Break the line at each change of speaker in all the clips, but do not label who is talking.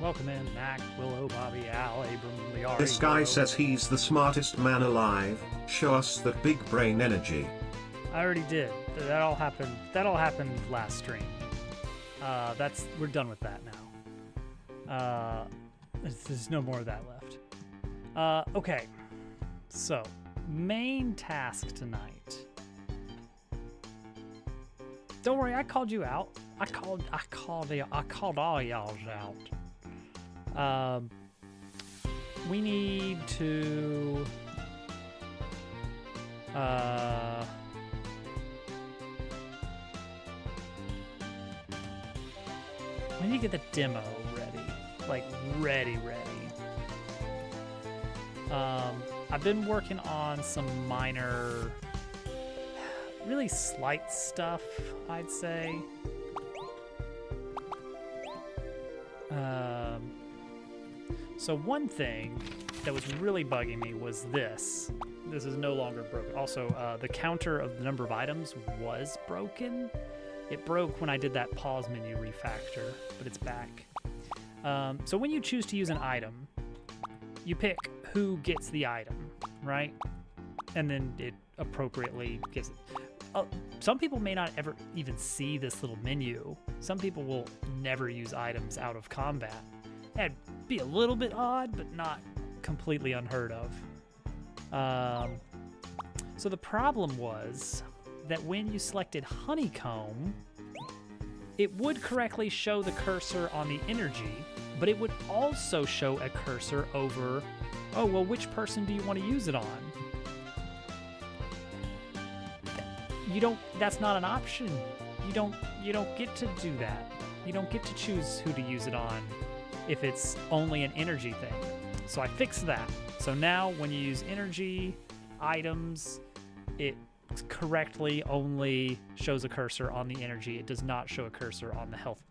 Welcome in, Mac, Willow, Bobby, Al, Abram, Liari.
This guy
Willow.
says he's the smartest man alive. Show us that big brain energy.
I already did. That all happened. That all happened last stream. We're done with that now. There's no more of that left. Okay. So, main task tonight. Don't worry, I called you out. I called all y'all out. We need to we need to get the demo ready. Like ready. I've been working on some minor, really slight stuff, I'd say. So one thing that was really bugging me was this. This is no longer broken. Also, the counter of the number of items was broken. It broke when I did that pause menu refactor, but it's back. So when you choose to use an item, you pick who gets the item, right? And then it appropriately gives it. Some people may not ever even see this little menu. Some people will never use items out of combat. That'd be a little bit odd, but not completely unheard of. So the problem was that when you selected honeycomb, it would correctly show the cursor on the energy, but it would also show a cursor over, oh, well, which person do you want to use it on? That's not an option. You don't get to do that. You don't get to choose who to use it on if it's only an energy thing. So I fixed that. So now when you use energy items, it correctly only shows a cursor on the energy. It does not show a cursor on the health.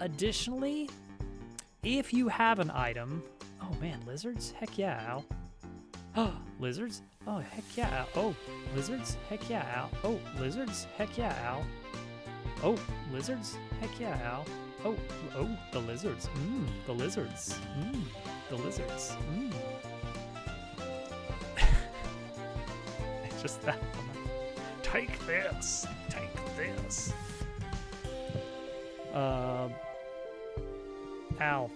Additionally, if you have an item, oh man, lizards? Heck yeah, Al. Oh, lizards? Oh, heck yeah, Al. Oh, lizards? Heck yeah, Al. Oh, lizards? Heck yeah, Al. Oh, lizards? Heck yeah, Al. Oh, the lizards. The lizards. The lizards. It's just that. Take this. Take this. Al,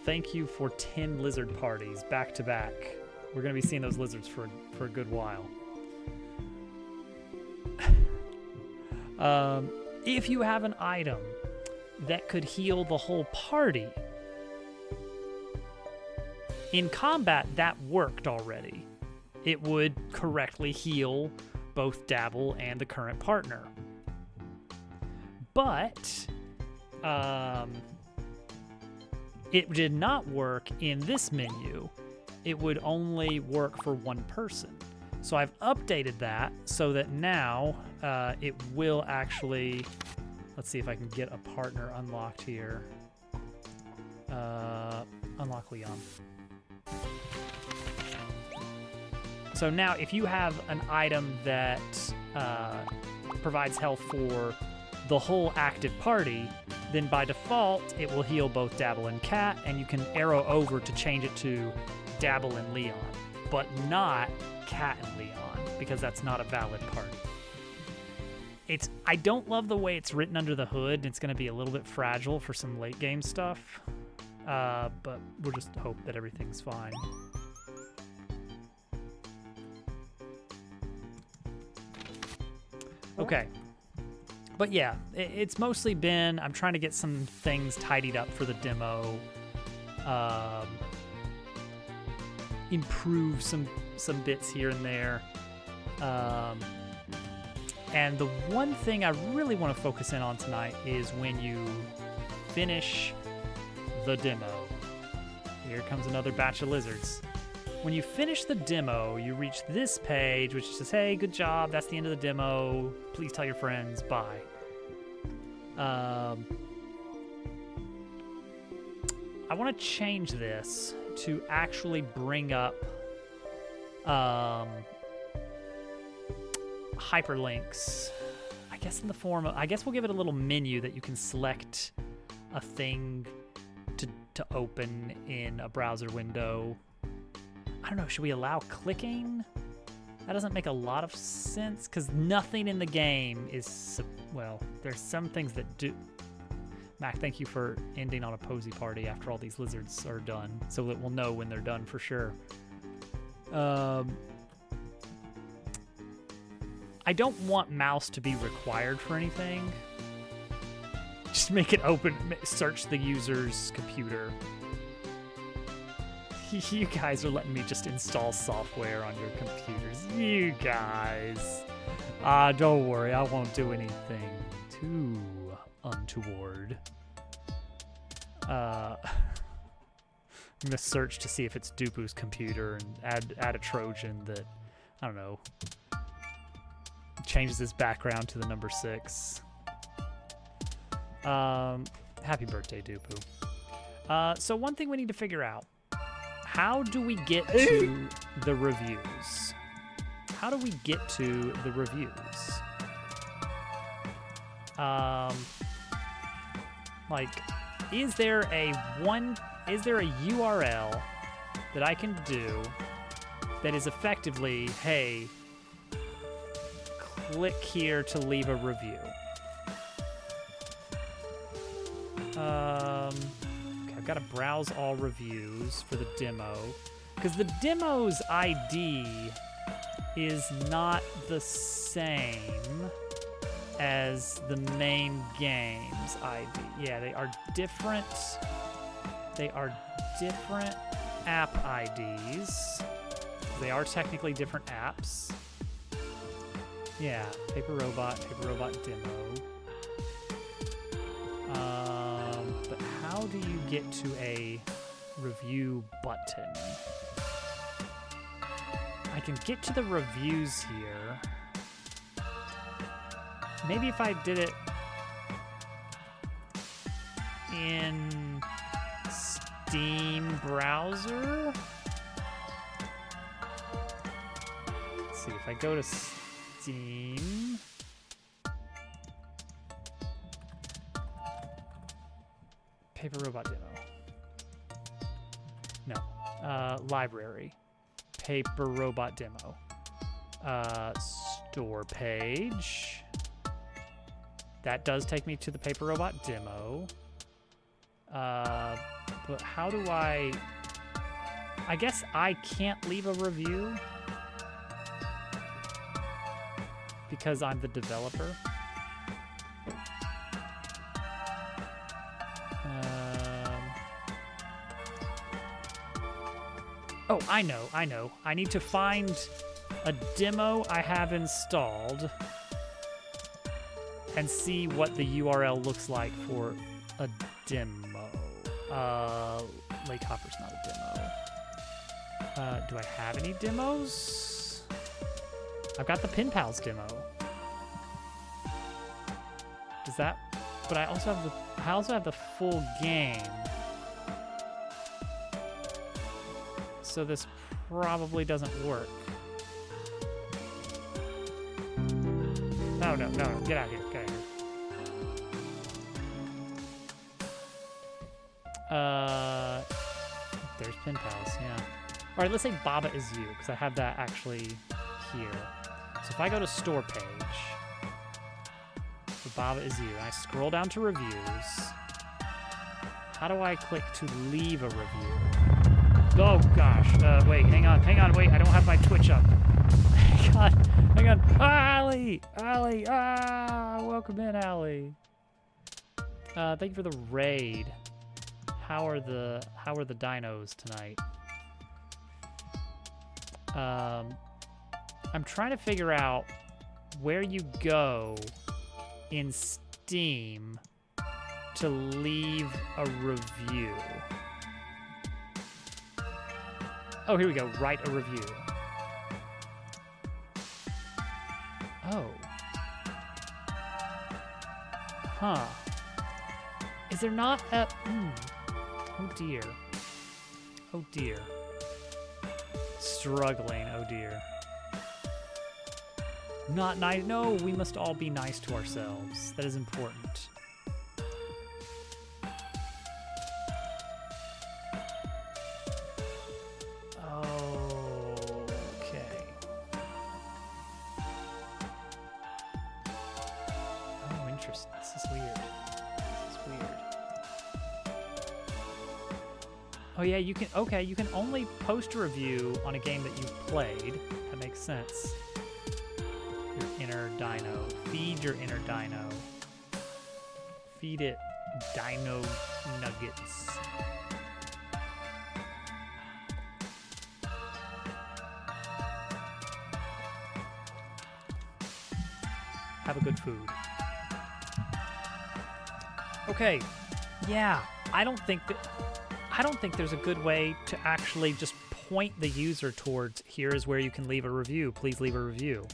thank you for 10 lizard parties back to back. We're going to be seeing those lizards for a good while. If you have an item that could heal the whole party, in combat, that worked already. It would correctly heal both Dabble and the current partner. But it did not work in this menu. It would only work for one person. So I've updated that so that now it will actually, let's see if I can get a partner unlocked here. Unlock Leon. So now if you have an item that provides health for the whole active party, then by default it will heal both Dabble and Cat, and you can arrow over to change it to Dabble and Leon, but not Cat and Leon, because that's not a valid party. I don't love the way it's written under the hood. It's going to be a little bit fragile for some late game stuff, but we'll just hope that everything's fine. Okay. But yeah, it's mostly been, I'm trying to get some things tidied up for the demo, improve some bits here and there. And the one thing I really want to focus in on tonight is when you finish the demo. Here comes another batch of lizards. When you finish the demo, you reach this page, which says, hey, good job, that's the end of the demo. Please tell your friends, bye. I want to change this to actually bring up hyperlinks. I guess in the form of, I guess we'll give it a little menu that you can select a thing to open in a browser window. I don't know, should we allow clicking? That doesn't make a lot of sense because nothing in the game is, well, there's some things that do. Mac, thank you for ending on a posy party after all these lizards are done so that we'll know when they're done for sure. I don't want mouse to be required for anything. Just make it open, search the user's computer. You guys are letting me just install software on your computers. You guys. Don't worry, I won't do anything too untoward. I'm gonna search to see if it's Dupu's computer and add a Trojan that, I don't know, changes his background to the number 6. Happy birthday, Dupu. So one thing we need to figure out, how do we get to the reviews? How do we get to the reviews? Like, is there a URL that I can do that is effectively, hey, click here to leave a review? Okay, I've got to browse all reviews for the demo, because the demo's ID is not the same as the main game's ID. Yeah, they are different. They are different app IDs. They are technically different apps. Yeah, Paper Robot demo. But how do you get to a review button? I can get to the reviews here. Maybe if I did it in Steam browser? Let's see, if I go to Steam. Paper Robot demo. No. Library. Paper Robot demo. Store page. That does take me to the Paper Robot demo. But how do I guess I can't leave a review because I'm the developer. Oh, I know. I need to find a demo I have installed and see what the URL looks like for a demo. Lake Hopper's not a demo. Do I have any demos? I've got the Pin Pals demo. Does that? But I also have the full game. So this probably doesn't work. No, get out of here, get out of here. There's Pin Pals, yeah. All right, let's say Baba Is You, because I have that actually here. So if I go to store page for Baba Is You, and I scroll down to reviews, how do I click to leave a review? Oh gosh, wait, hang on, wait, I don't have my Twitch up. Hang on. Allie, welcome in, Allie. Thank you for the raid. How are the dinos tonight? I'm trying to figure out where you go in Steam to leave a review. Oh, here we go. Write a review. Oh. Huh. Is there not a... Oh, dear. Oh, dear. Struggling. Oh, dear. Not nice. No, we must all be nice to ourselves. That is important. This is weird. This is weird. Oh yeah, you can. Okay, you can only post a review on a game that you've played. That makes sense. Your inner dino. Feed your inner dino. Feed it dino nuggets. Have a good food. Okay, yeah, I don't think there's a good way to actually just point the user towards here is where you can leave a review. Please leave a review.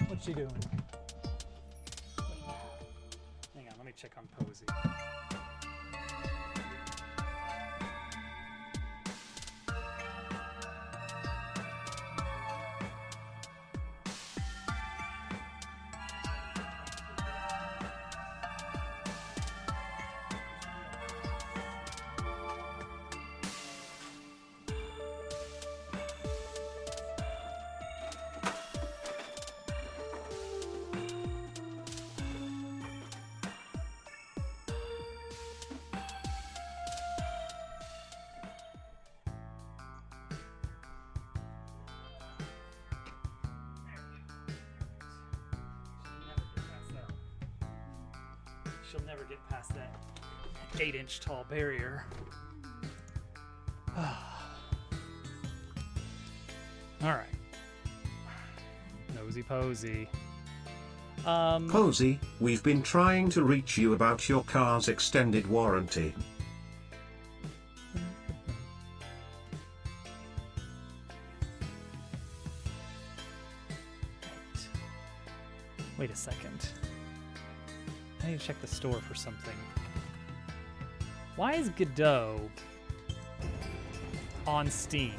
What's she doing? Hang on, let me check on Posey. She'll never get past that 8-inch tall barrier. All right. Nosy Posey.
Posey, we've been trying to reach you about your car's extended warranty.
Wait a second. I need to check the store for something. Why is Godot on Steam?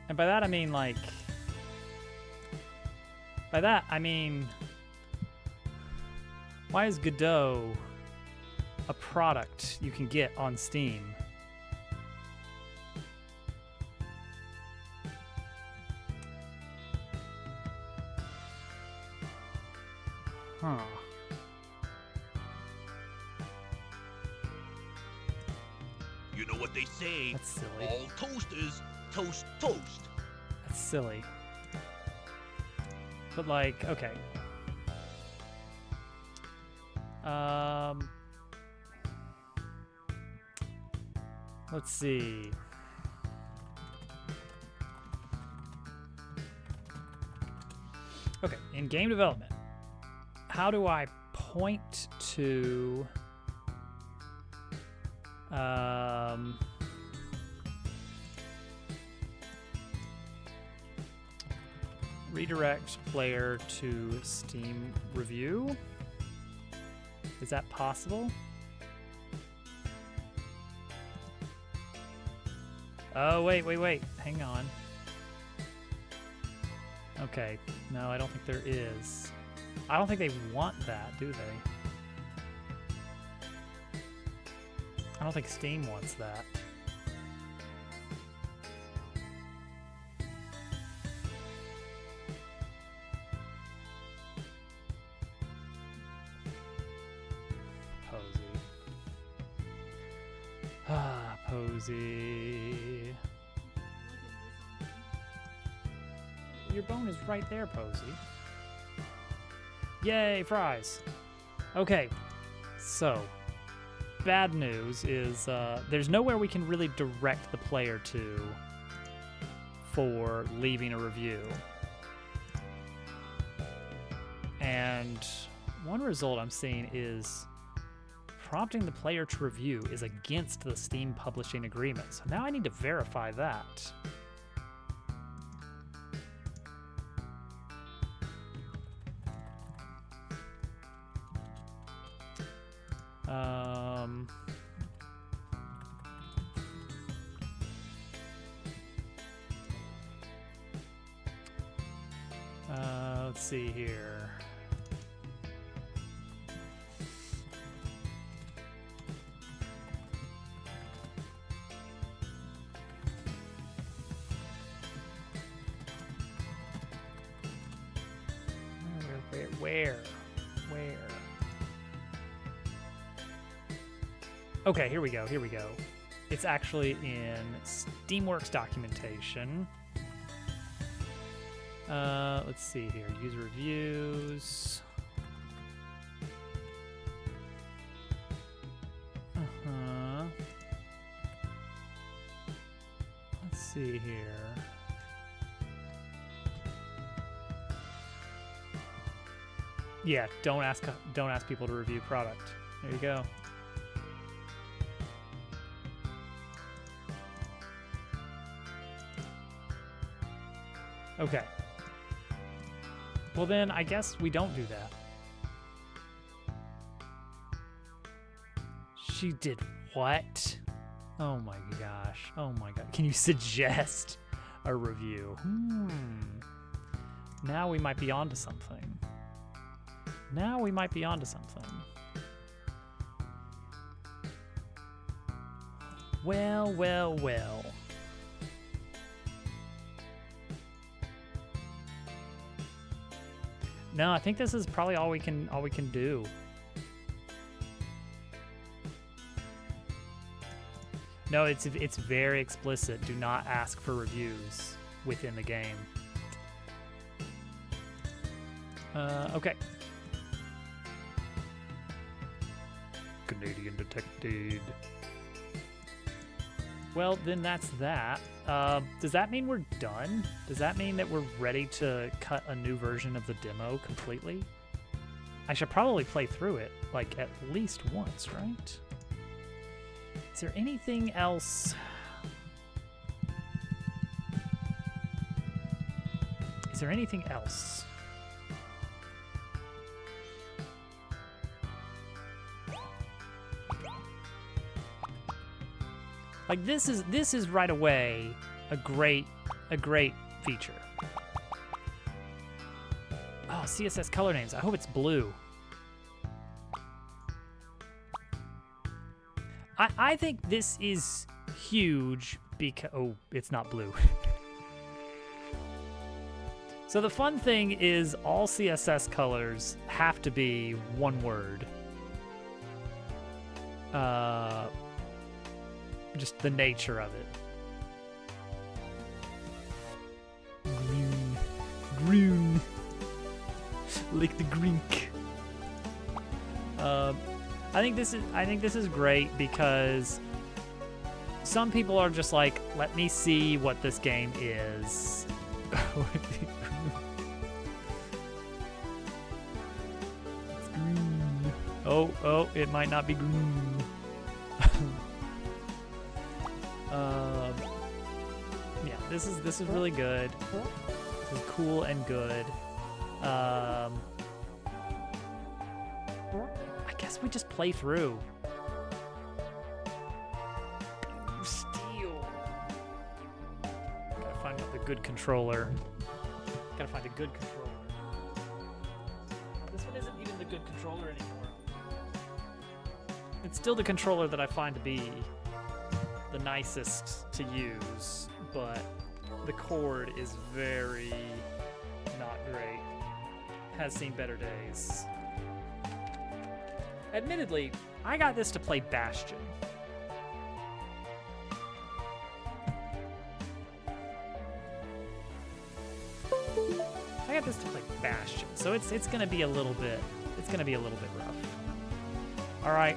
And by that I mean like... By that I mean... Why is Godot a product you can get on Steam? Huh.
You know what they say.
That's silly.
All toasters toast toast.
That's silly. But like, okay. Let's see. Okay, in game development, how do I point to redirect player to Steam review? Is that possible? Oh, wait. Hang on. Okay. No, I don't think there is. I don't think they want that, do they? I don't think Steam wants that. Posey. Ah, Posey. Your bone is right there, Posey. Yay, fries. Okay, so bad news is there's nowhere we can really direct the player to for leaving a review. And one result I'm seeing is prompting the player to review is against the Steam publishing agreement. So now I need to verify that. Let's see here. Where? Okay, here we go. It's actually in Steamworks documentation. Let's see here. User reviews. Let's see here. Yeah, don't ask people to review product. There you go. Okay. Well then, I guess we don't do that. She did what? Oh my gosh. Oh my god. Can you suggest a review? Now we might be onto something. Well. No, I think this is probably all we can do. No, it's very explicit. Do not ask for reviews within the game. Okay. Canadian detected. Well, then that's that. Does that mean we're done? Does that mean that we're ready to cut a new version of the demo completely? I should probably play through it, like, at least once, right? Is there anything else? Is there anything else? Like this is right away a great feature. Oh, CSS color names. I hope it's blue. I think this is huge because it's not blue. So the fun thing is all CSS colors have to be one word. Just the nature of it. Green. Like the Greek. I think this is great because some people are just like, let me see what this game is. It's green. Oh, it might not be green. Yeah, this is really good. This is cool and good. I guess we just play through. Steel. Gotta find the good controller. Gotta find a good controller. This one isn't even the good controller anymore. It's still the controller that I find to be the nicest to use, but the cord is very not great. Has seen better days. Admittedly, I got this to play Bastion. So it's gonna be a little bit rough. All right,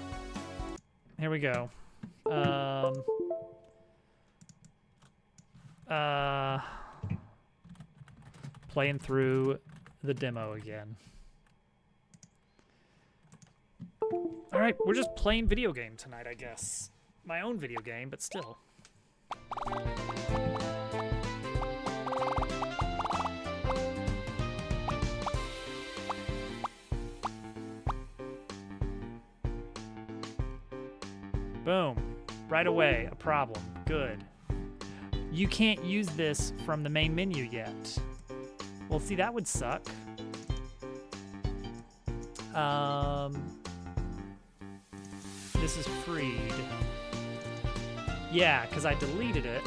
here we go. Playing through the demo again. All right, we're just playing video game tonight, I guess. My own video game, but still. Boom. Right away, a problem. Good. You can't use this from the main menu yet. Well, see, that would suck. This is freed. Yeah, because I deleted it.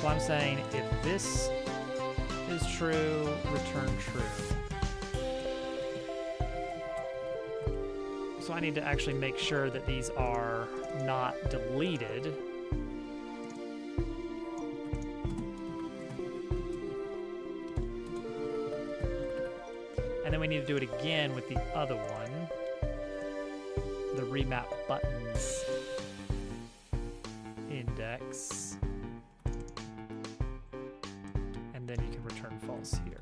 So I'm saying if this is true, return true. So I need to actually make sure that these are not deleted. And then we need to do it again with the other one, the remap buttons index. And then you can return false here.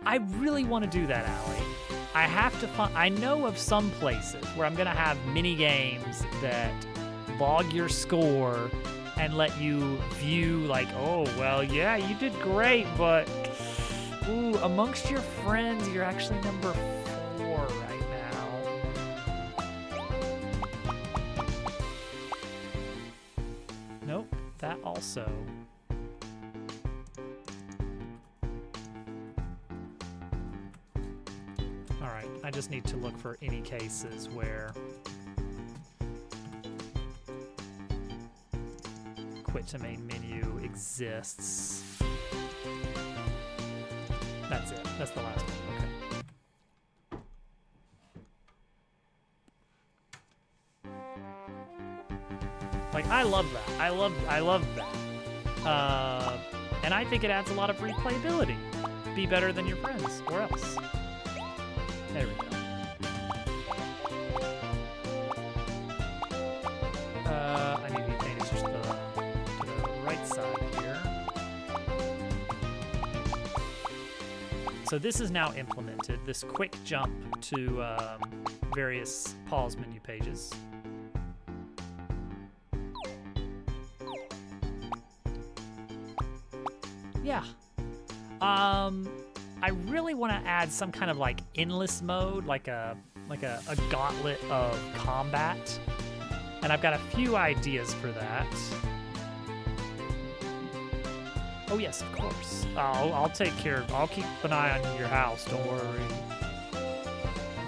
I really want to do that, Allie. I have to find, I know of some places where I'm going to have mini games that log your score and let you view like, oh, well, yeah, you did great, but ooh, amongst your friends, you're actually number 4 right now. Nope, that also. All right, I just need to look for any cases where quit to main menu exists. That's it. That's the last one. Okay. Like, I love that. I love that. And I think it adds a lot of replayability. Be better than your friends, or else. There we go. I need to change just to the right side here. So this is now implemented, this quick jump to various pause menu pages. Yeah. I really want to add some kind of like endless mode, like a gauntlet of combat. And I've got a few ideas for that. Oh yes, of course. I'll take care of, I'll keep an eye on your house, don't worry.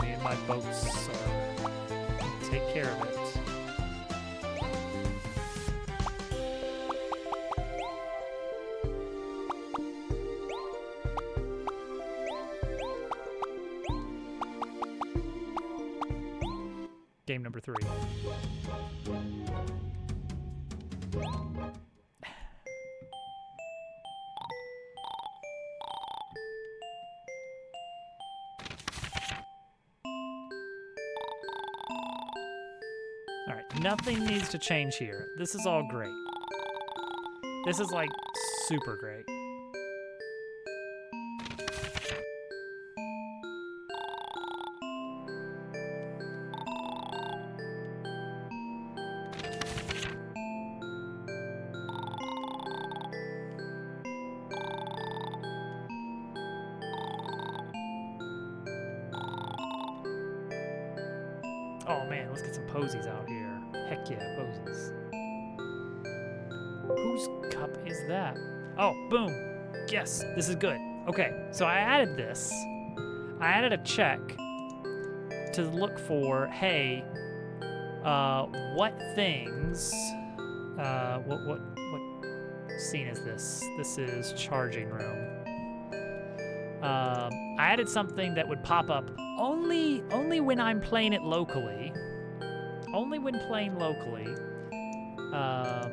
Me and my boats are, take care of it. Game number 3. All right, nothing needs to change here. This is all great. This is like super great. Oh man, let's get some posies out here. Heck yeah, posies. Whose cup is that? Oh, boom. Yes, this is good. Okay, so I added this. I added a check to look for, hey, what things, what scene is this? This is charging room. I added something that would pop up only when I'm playing it locally. Only when playing locally. What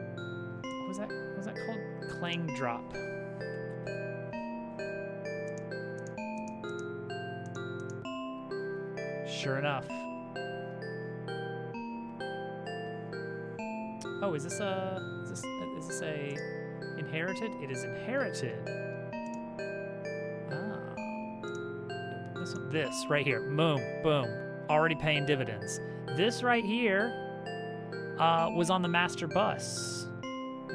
was that called? Clang drop. Sure enough. Oh, is this a inherited? It is inherited. This right here, boom, boom, already paying dividends. This right here was on the master bus,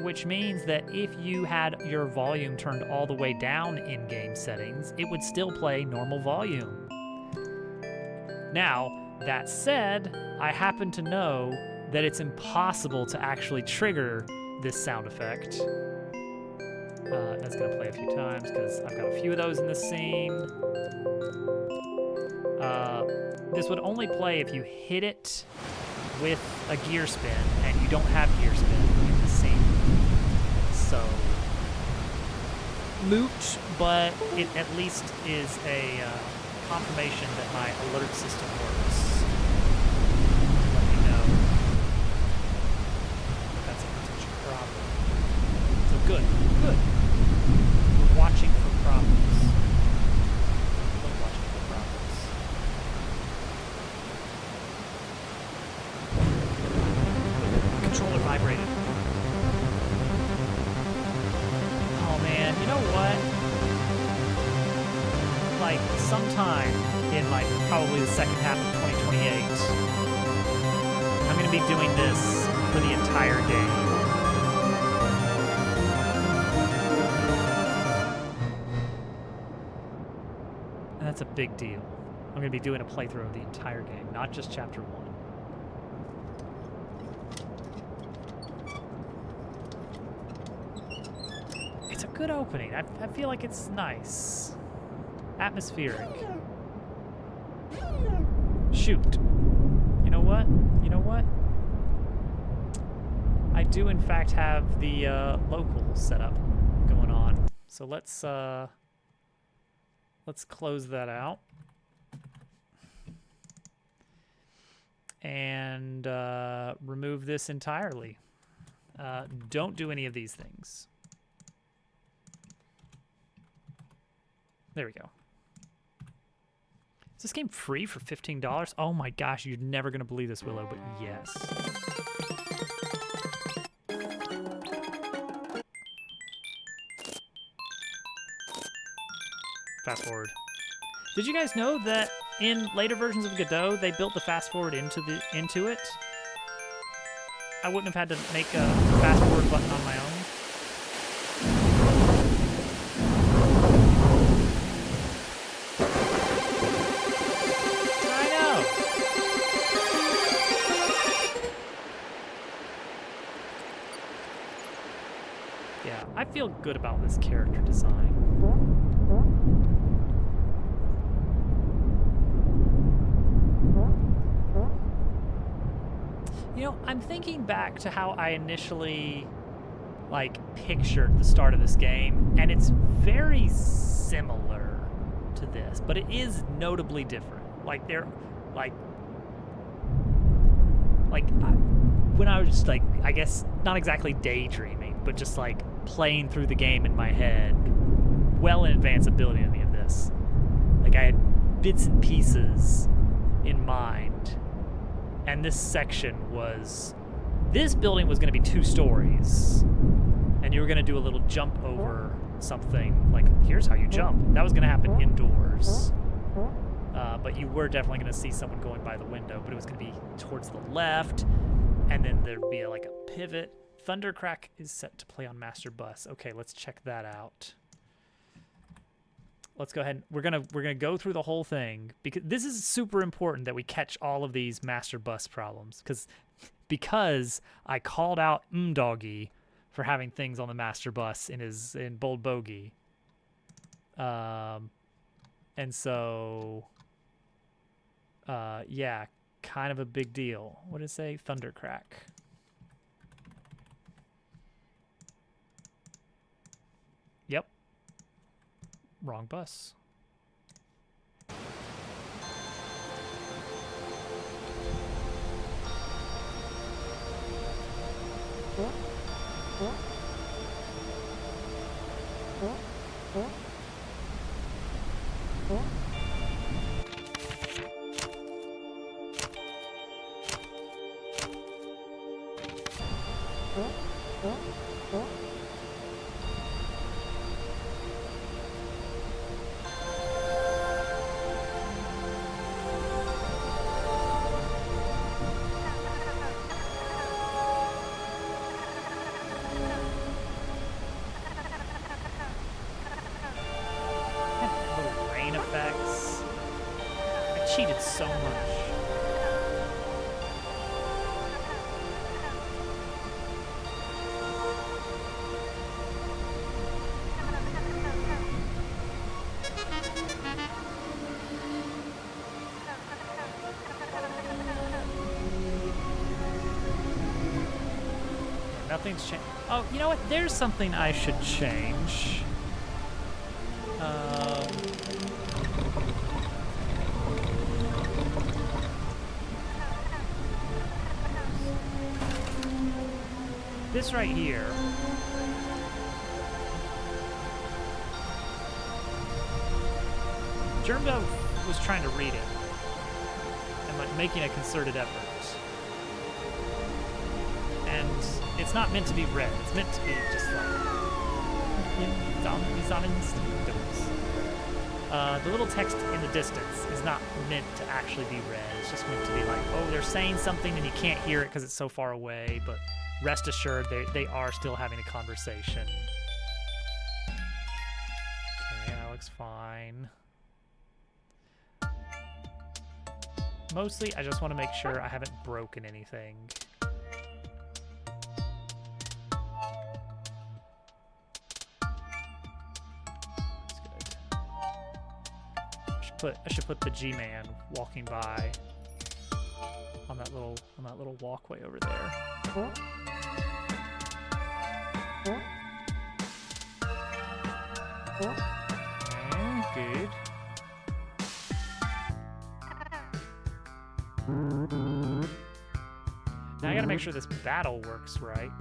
which means that if you had your volume turned all the way down in game settings, it would still play normal volume. Now, that said, I happen to know that it's impossible to actually trigger this sound effect. That's gonna play a few times because I've got a few of those in this scene. This would only play if you hit it with a gear spin, and you don't have gear spin in the scene. So, moot, but it at least is a confirmation that my alert system works. Let me know if that's a potential problem. So good, good. We're watching for problems. We're watching for problems. Controller vibrated. Oh man, you know what? Like sometime in like probably the second half of 2028, I'm gonna be doing this for the entire game. And that's a big deal. I'm gonna be doing a playthrough of the entire game, not just chapter 1. It's a good opening. I feel like it's nice. Atmospheric. Shoot. You know what? You know what? I do in fact have the local setup going on. So let's close that out. And remove this entirely. Don't do any of these things. There we go. Is this game free for $15? Oh my gosh, you're never going to believe this, Willow, but yes. Fast forward. Did you guys know that in later versions of Godot, they built the fast forward into it? I wouldn't have had to make a fast forward button on my own. Yeah, I feel good about this character design. You know, I'm thinking back to how I initially, like, pictured the start of this game, and it's very similar to this, but it is notably different. Like, they're, when I was just, like, I guess, not exactly daydreaming, but just, like, playing through the game in my head well in advance of building any of this. Like, I had bits and pieces in mind, and this section was... This building was going to be 2 stories, and you were going to do a little jump over something, like, here's how you jump. That was going to happen indoors. But you were definitely going to see someone going by the window, but it was going to be towards the left, and then there'd be like a pivot. Thundercrack is set to play on Master Bus. Okay, let's check that out. Let's go ahead. We're gonna go through the whole thing because this is super important that we catch all of these Master Bus problems because I called out Doggy for having things on the Master Bus in Bold Bogey. And so yeah, kind of a big deal. What did it say? Thundercrack. Yep. Wrong bus. Cheated so much. Nothing's changed. Oh, you know what? There's something I should change. This right here. Germdove was trying to read it and like making a concerted effort. And it's not meant to be read. It's meant to be just like the little text in the distance is not meant to actually be read. It's just meant to be like, oh, they're saying something and you can't hear it because it's so far away, but rest assured they are still having a conversation. Okay, that looks fine. Mostly, I just want to make sure I haven't broken anything. That's good. I should put the G-Man walking by on that little walkway over there. Okay, good. Now I gotta make sure this battle works right.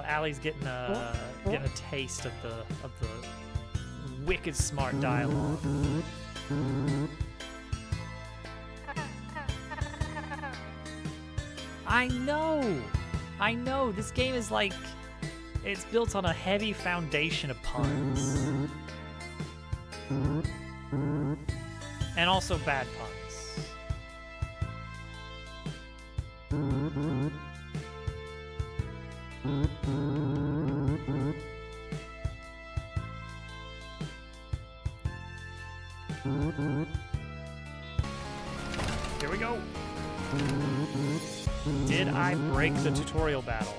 Allie's getting a taste of the wicked smart dialogue. I know. This game is like, it's built on a heavy foundation of puns. And also bad puns. Here we go. Did I break the tutorial battle?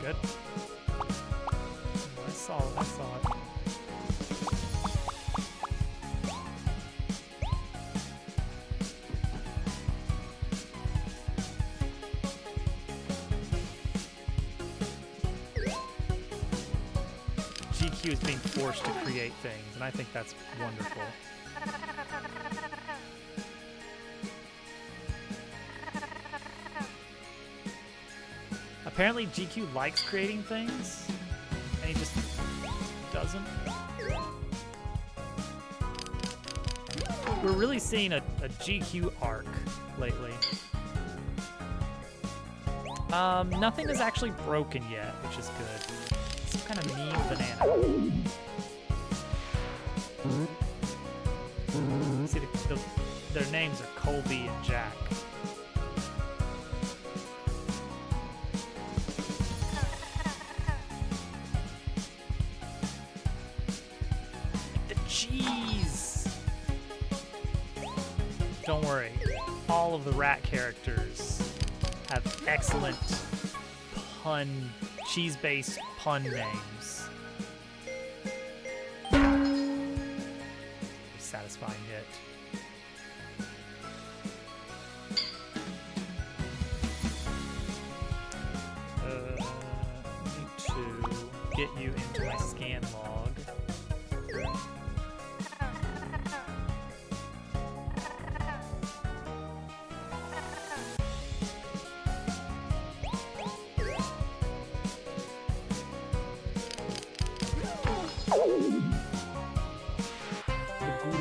Okay, good. I saw it. GQ is being forced to create things, and I think that's wonderful. Apparently GQ likes creating things, and he just doesn't. We're really seeing a GQ arc lately. Nothing is actually broken yet, which is good. Some kind of mean banana. See, their names are Colby and Jack. The cheese! Don't worry, all of the rat characters have excellent cheese-based pun names. Satisfying hit. Need to get you into my scan log.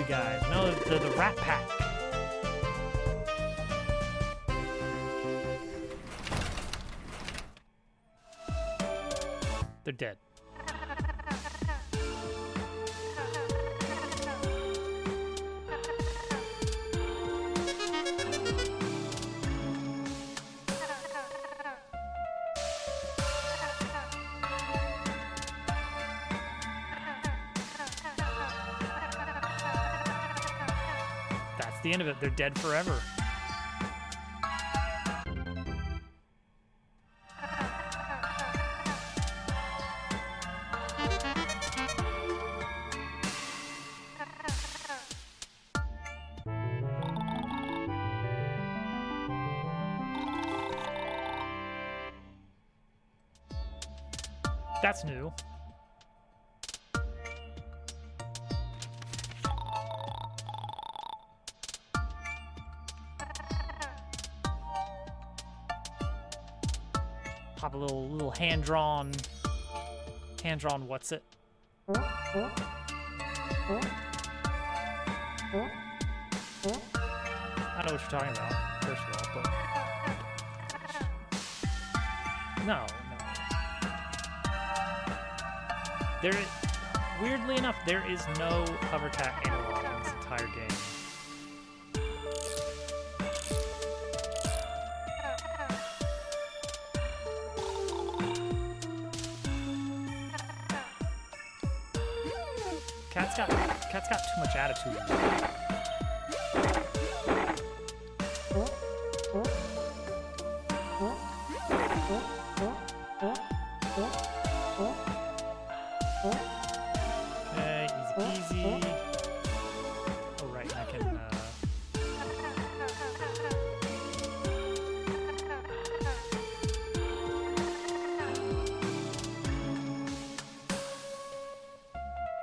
Guys. No, the Rat Pack. They're dead. That's the end of it. They're dead forever. That's new. Pop a little hand-drawn what's it? I know what you're talking about, first of all, but no. Weirdly enough, there is no HoverCat analog in this entire game. Cat's got too much attitude. Okay, easy peasy. Oh right, I can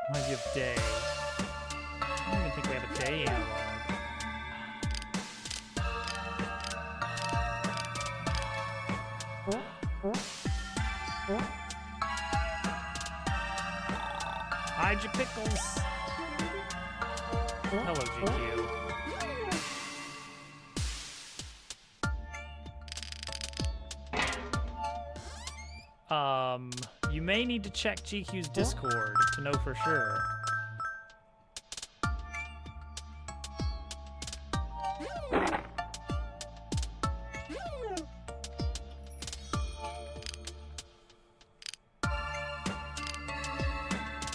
reminds you of day. I don't even think we have a day analog. Hide your pickles. Hello, GQ. You may need to check GQ's Discord to know for sure.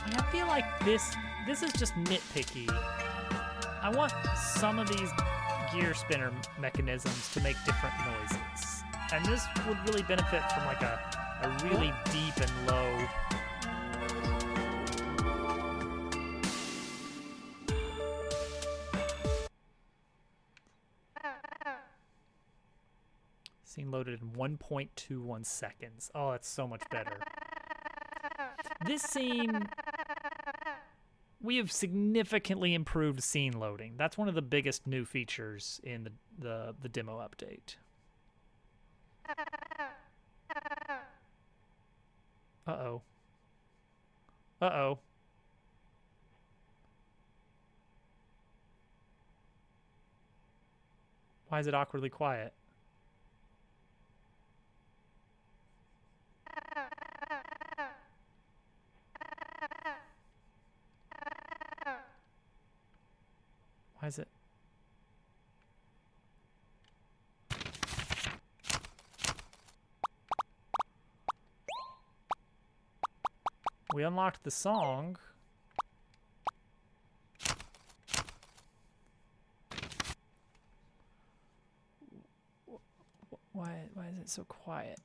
I feel like this is just nitpicky. I want some of these gear spinner mechanisms to make different noises. And this would really benefit from like a really deep and low. Scene loaded in 1.21 seconds. Oh, that's so much better. This scene, we have significantly improved scene loading. That's one of the biggest new features in the demo update. Uh-oh. Uh-oh. Why is it awkwardly quiet? Why is it? We unlocked the song. Why is it so quiet?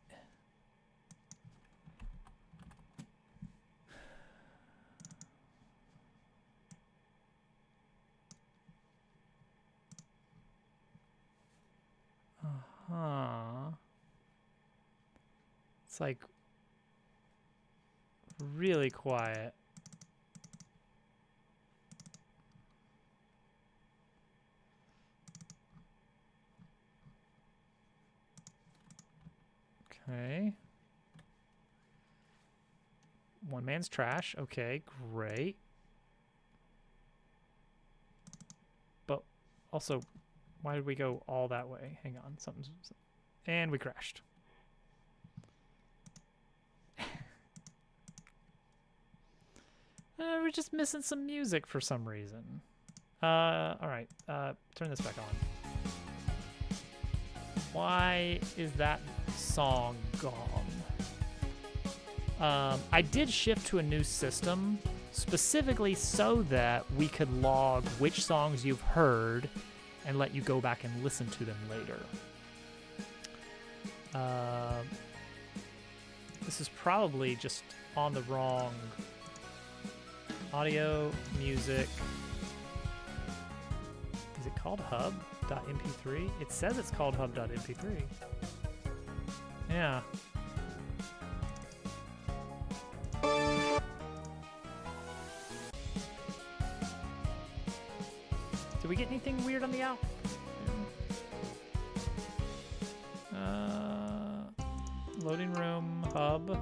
It's like really quiet. Okay. One man's trash. Okay, great. But also, why did we go all that way? Hang on, something's... And we crashed. We're just missing some music for some reason. Alright, turn this back on. Why is that song gone? I did shift to a new system specifically so that we could log which songs you've heard and let you go back and listen to them later. This is probably just on the wrong audio, music. Is it called hub.mp3? It says it's called hub.mp3. Yeah. Did we get anything weird on the out? Loading room, hub.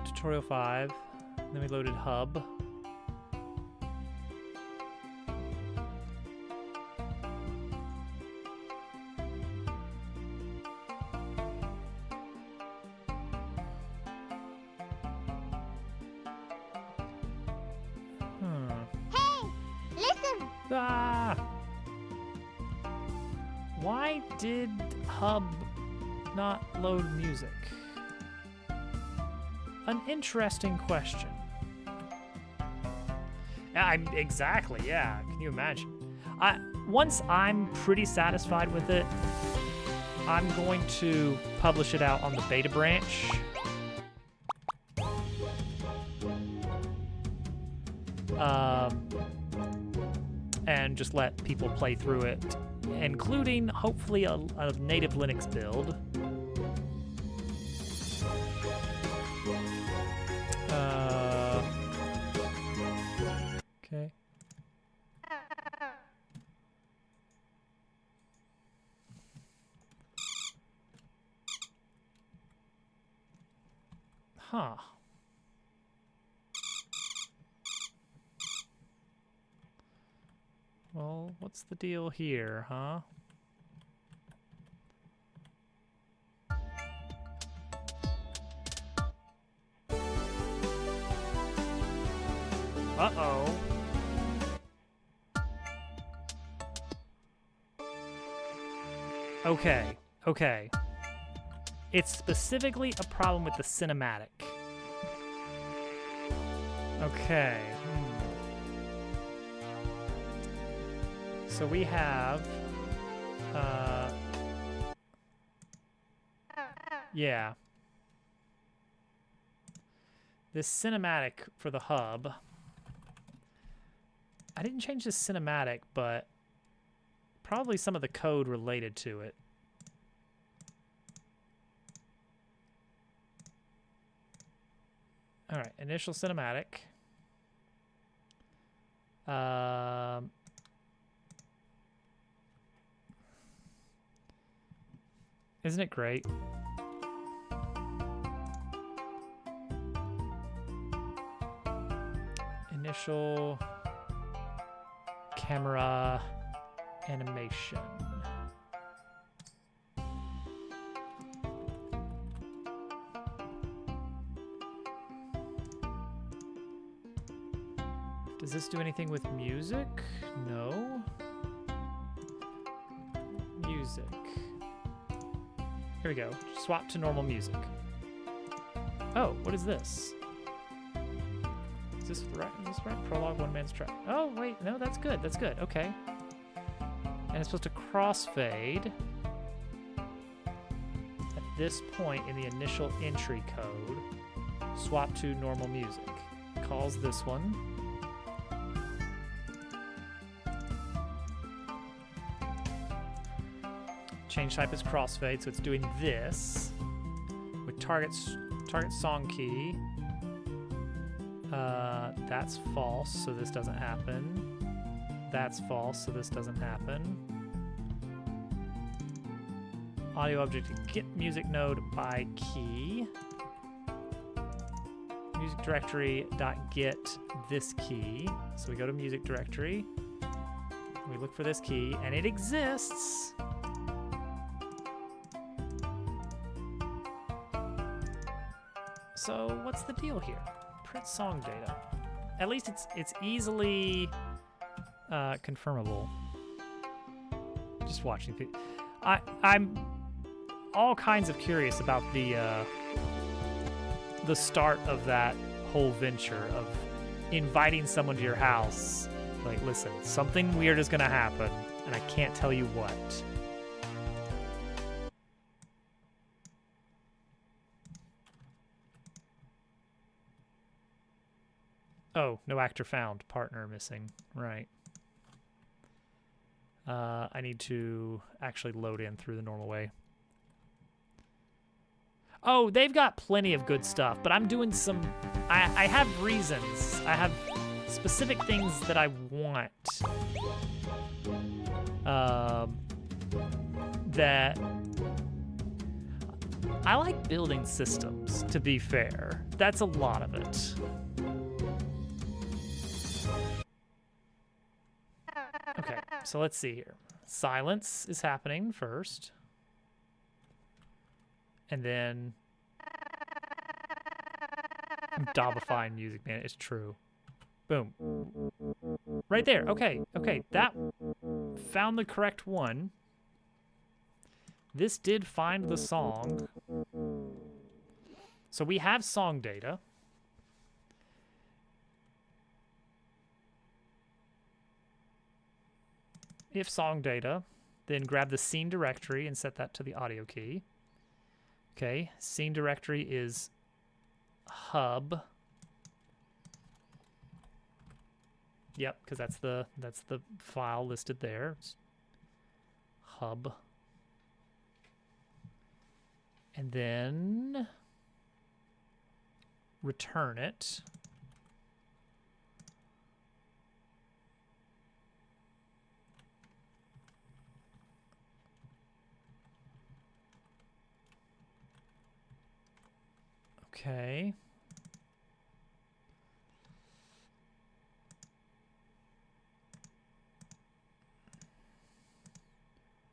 Tutorial 5. Then we loaded hub. Ah! Why did hub not load music? An interesting question. Exactly, yeah. Can you imagine? Once I'm pretty satisfied with it, I'm going to publish it out on the beta branch. And just let people play through it, including hopefully a native Linux build. Okay. Huh. Well, what's the deal here, huh? Uh-oh. Okay. It's specifically a problem with the cinematic. Okay. So we have, yeah. This cinematic for the hub. I didn't change the cinematic, but probably some of the code related to it. All right, initial cinematic. Isn't it great? Initial camera animation. Does this do anything with music? No. Music. Here we go. Swap to normal music. Oh, what is this? Is this right? Is this right? Prologue, one man's track. Oh, wait. No, that's good. That's good. Okay. And it's supposed to crossfade at this point in the initial entry code. Swap to normal music. Calls this one. Change type is crossfade, so it's doing this with target song key. That's false, so this doesn't happen. That's false, so this doesn't happen. Audio object get music node by key. Music directory dot get this key. So we go to music directory. We look for this key, and it exists. So what's the deal here? Print song data. At least it's easily confirmable. Just watching. I'm all kinds of curious about the the start of that whole venture of inviting someone to your house. Like, listen, something weird is gonna happen, and I can't tell you what. Oh, no actor found. Partner missing. Right. I need to actually load in through the normal way. Oh, they've got plenty of good stuff, but I'm doing some... I have reasons. I have specific things that I want. That... I like building systems, to be fair. That's a lot of it. Okay, so let's see here. Silence is happening first. And then I'm dobifying music, man. It's true. Boom. Right there. Okay. Okay. That found the correct one. This did find the song. So we have song data. If song data, then grab the scene directory and set that to the audio key. Okay, scene directory is hub. Yep, because that's the file listed there. It's hub. And then return it. Okay.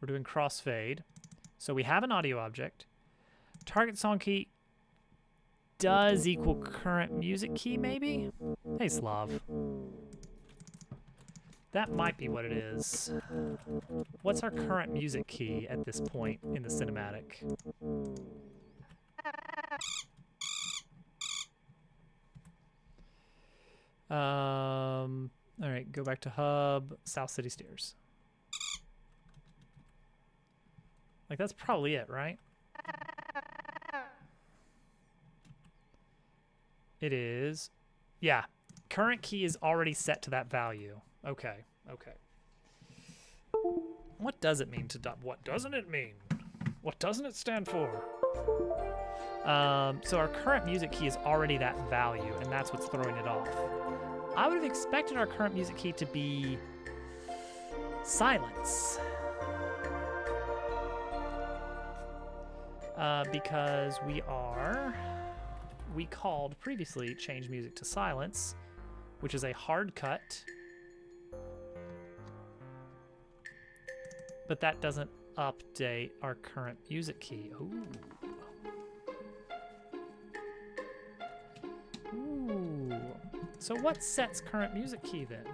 We're doing crossfade. So we have an audio object. Target song key does equal current music key, maybe? Hey, Slav. That might be what it is. What's our current music key at this point in the cinematic? All right, go back to hub, South City Stairs. Like, that's probably it, right? It is. Yeah, current key is already set to that value. Okay, okay. What does it mean to what doesn't it mean? What doesn't it stand for? So our current music key is already that value, and that's what's throwing it off. I would have expected our current music key to be silence. Because we called previously change music to silence, which is a hard cut. But that doesn't update our current music key. Ooh. Ooh. So what sets current music key then?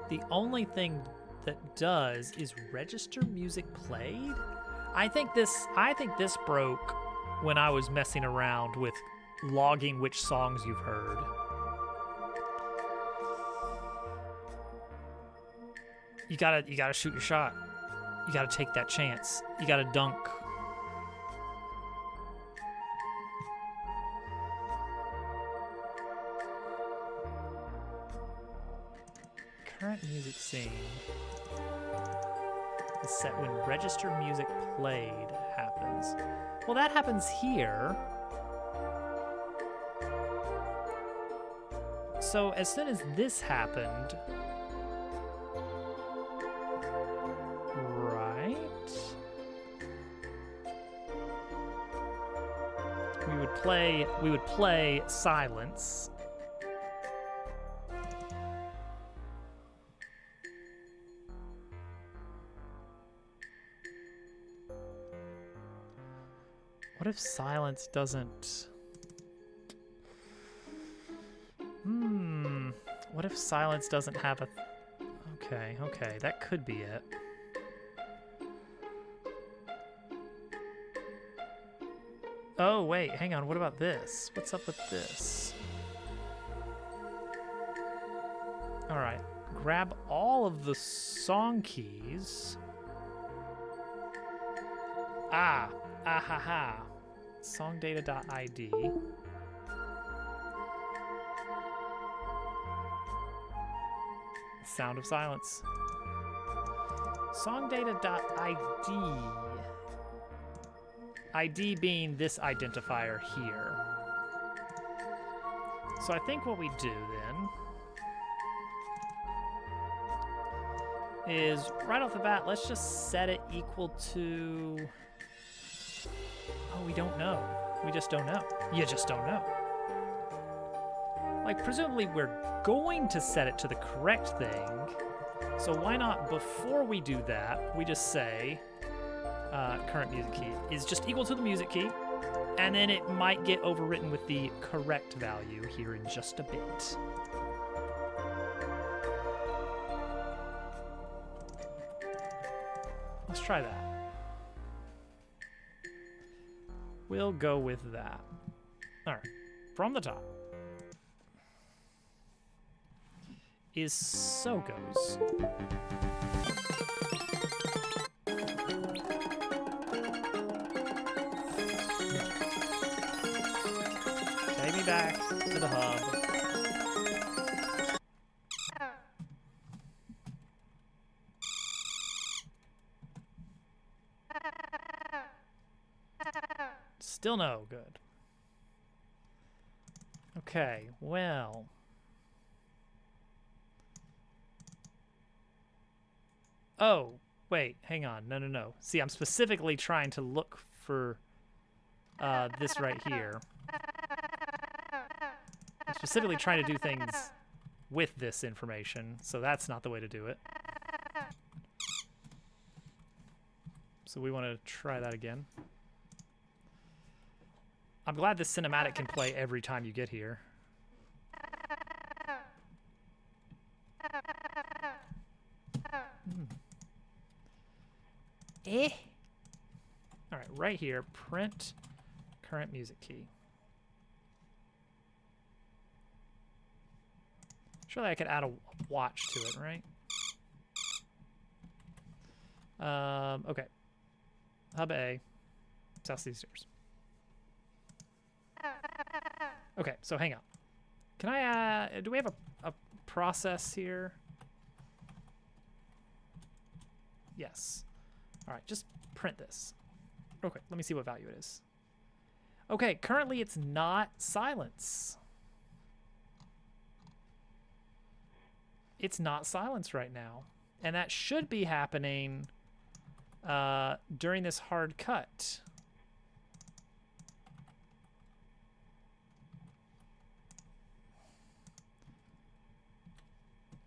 The only thing that does is register music played. I think this broke when I was messing around with logging which songs you've heard. You gotta shoot your shot. You gotta take that chance. You gotta dunk. Current music scene is set when register music played happens. Well, that happens here. So as soon as this happened, right? We would play silence. What if silence doesn't... What if silence doesn't have a... Okay, okay, that could be it. Oh, wait, hang on, what about this? What's up with this? Alright, grab all of the song keys. Ahaha. Songdata.id. Sound of silence. Songdata.id. ID being this identifier here. So I think what we do then is right off the bat, let's just set it equal to... Oh, we don't know. We just don't know. You just don't know. Like, presumably we're going to set it to the correct thing. So why not, before we do that, we just say current music key is just equal to the music key, and then it might get overwritten with the correct value here in just a bit. Let's try that. We'll go with that. All right, from the top is So Goes. Take me back to the hub. Still no good. Okay, well. Oh, wait, hang on. No, no, no. See, I'm specifically trying to look for this right here. I'm specifically trying to do things with this information, so that's not the way to do it. So we want to try that again. I'm glad this cinematic can play every time you get here. All right, right here, print current music key. Surely I could add a watch to it, right? Okay. Hub A, South Sea Stairs. Okay, so hang on. Can I, do we have a process here? Yes. All right, just print this. Okay, let me see what value it is. Okay, currently it's not silence. It's not silence right now. And that should be happening during this hard cut.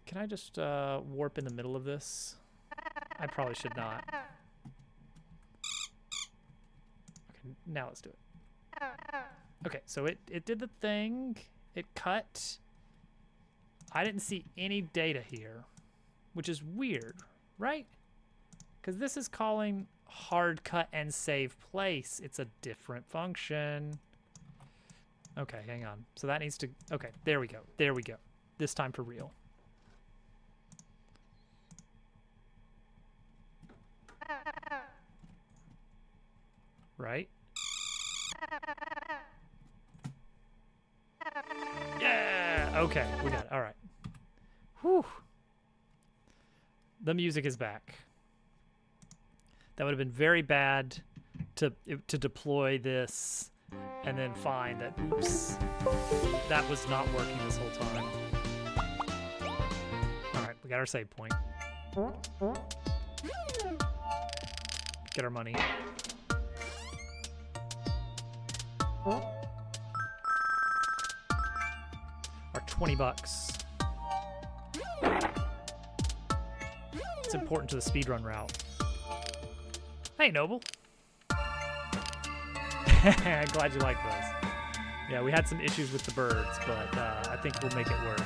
Can I just warp in the middle of this? I probably should not. Okay, now let's do it. Okay, so it did the thing. It cut. I didn't see any data here, which is weird, right? Because this is calling hard cut and save place. It's a different function. Okay, hang on. So that needs to, okay, there we go. There we go. This time for real. Right? Yeah! Okay, we got it. All right. Whew. The music is back. That would have been very bad to deploy this and then find that, oops, that was not working this whole time. All right, we got our save point. Get our money. Our 20 bucks. It's important to the speedrun route. Hey, Noble. I'm glad you like those. Yeah, we had some issues with the birds, but I think we'll make it work.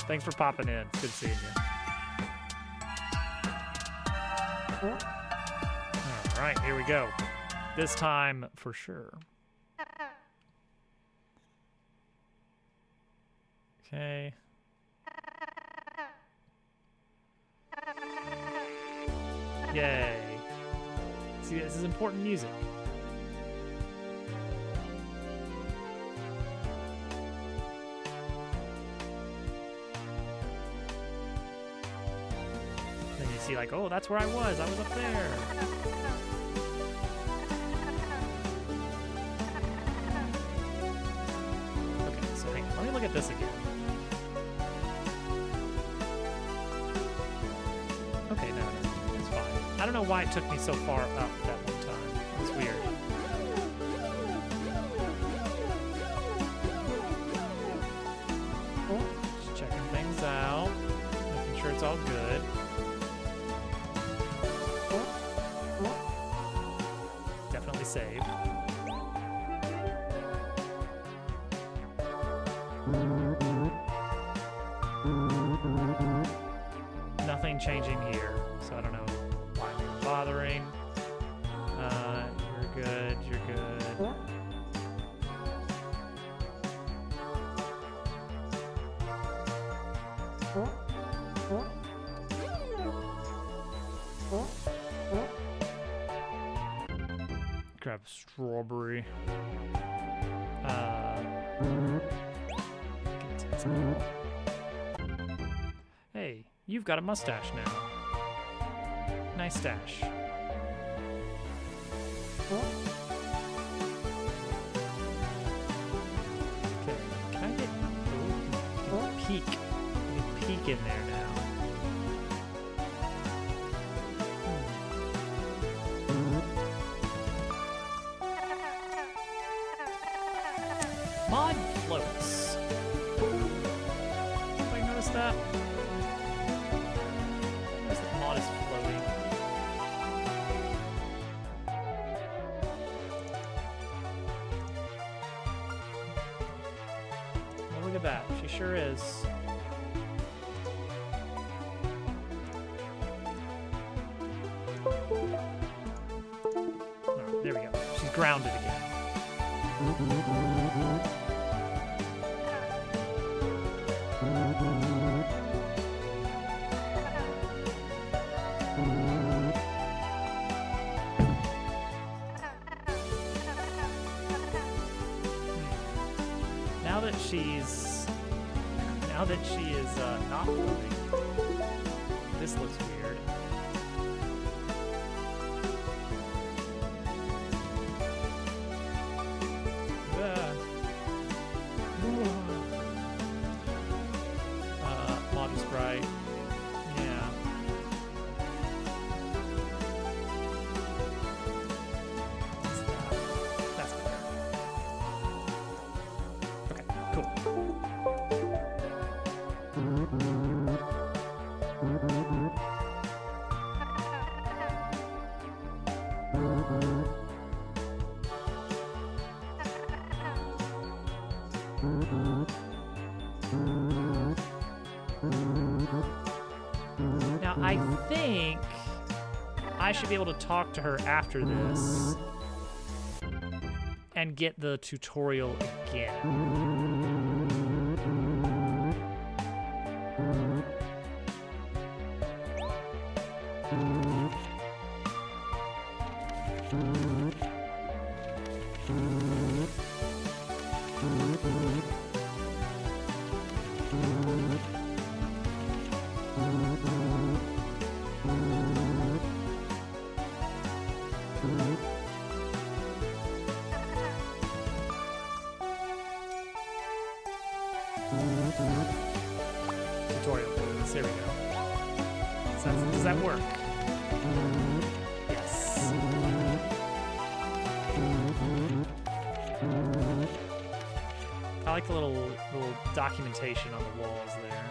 Thanks for popping in. It's good seeing you. All right, here we go. This time for sure. Okay. Yay. See, this is important music. Then you see like, oh, that's where I was up there. Okay, so hang on, let me look at this again. Okay, no, it's fine. I don't know why it took me so far up that one time. It's weird. Just checking things out, making sure it's all good. Definitely saved. Nothing changing here, so I don't know why I'm bothering. You're good, you're good. Grab a strawberry. Hey, you've got a mustache now. Nice stash. Okay, can I get peek? I can peek in there now. Mod floats. Anybody notice that? Notice that mod is floating. Oh, look at that. She sure is. Oh, there we go. She's grounded again. Now that she is not floating, this looks weird. Mod is right. Yeah. What's that? That's better. Okay, cool. Now, I think I should be able to talk to her after this and get the tutorial again. Tutorial, please. There we go. Does that work? Yes. I like the little documentation on the walls there.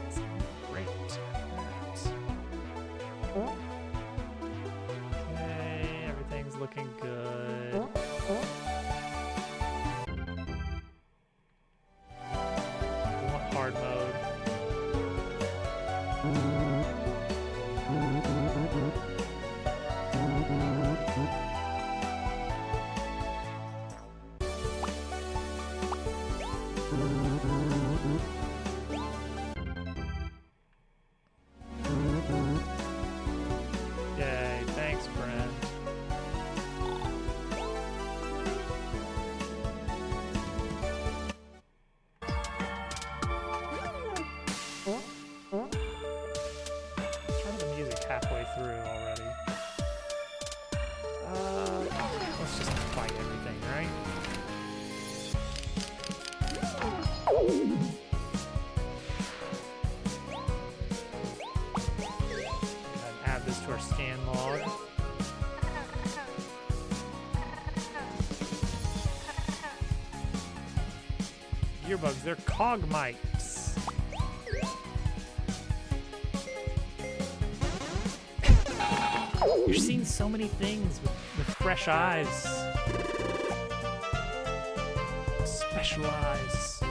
It's great. Okay, everything's looking good. fight everything, right? Go ahead and add this to our scan log. Gearbugs, they're cogmites. You're seeing so many things with fresh eyes. Special eyes.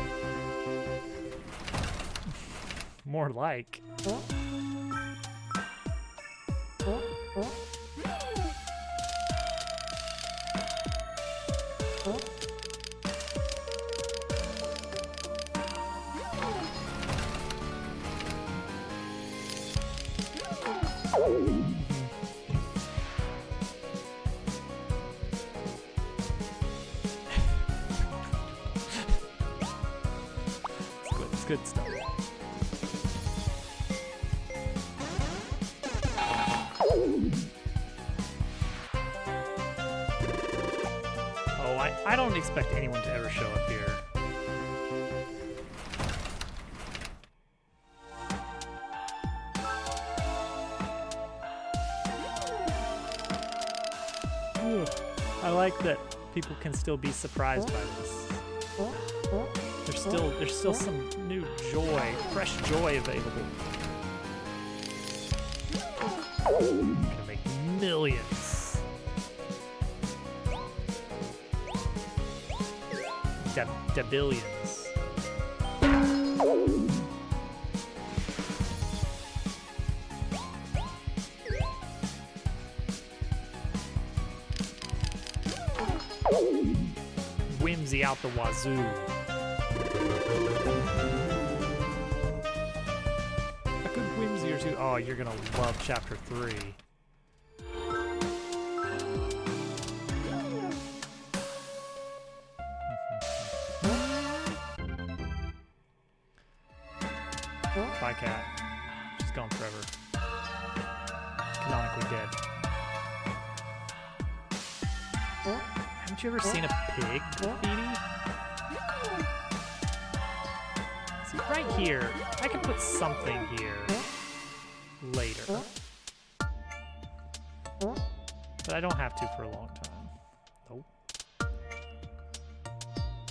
More like. It's good stuff. Oh, I don't expect anyone to ever show up here. Ugh. I like that people can still be surprised by this. There's still some new joy, fresh joy available. I'm gonna make millions. Debillions. Whimsy out the wazoo. A good whimsy or two. Oh, you're gonna love chapter 3. Bye, cat. She's gone forever. Canonically dead. Haven't you ever seen a pig graffiti? See, right here, I can put something here later. But I don't have to for a long time. Nope.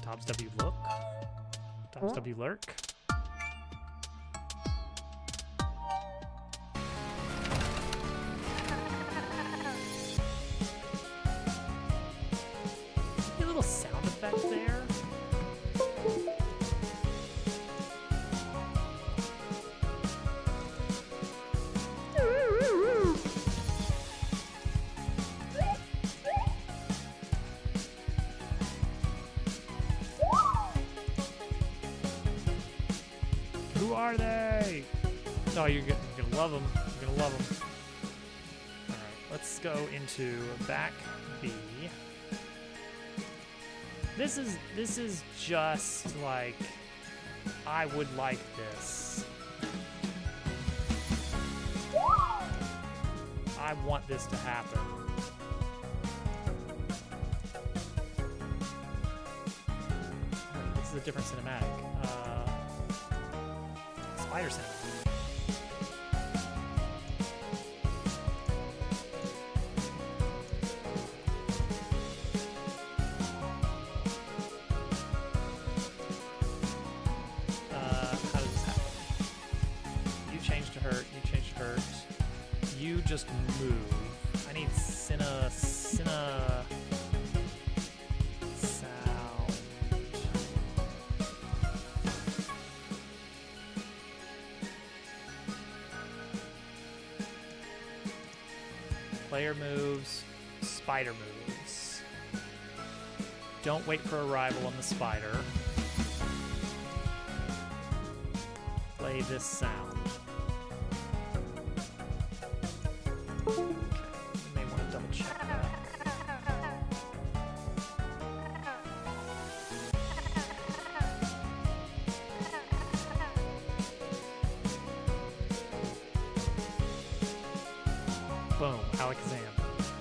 Tops W look. Tops W lurk. A little sound effect there. Who are they? Oh, you're gonna love them. You're gonna love them. All right, let's go into back B. This is just like, I would like this. I want this to happen. This is a different cinematic. Spider cinematic. How does this happen? You change to hurt, you change to hurt. You just move. I need Cinna sound. Player moves, spider moves. Don't wait for arrival on the spider. Play this sound. Okay, you may want to double check that. Boom, Alakazam.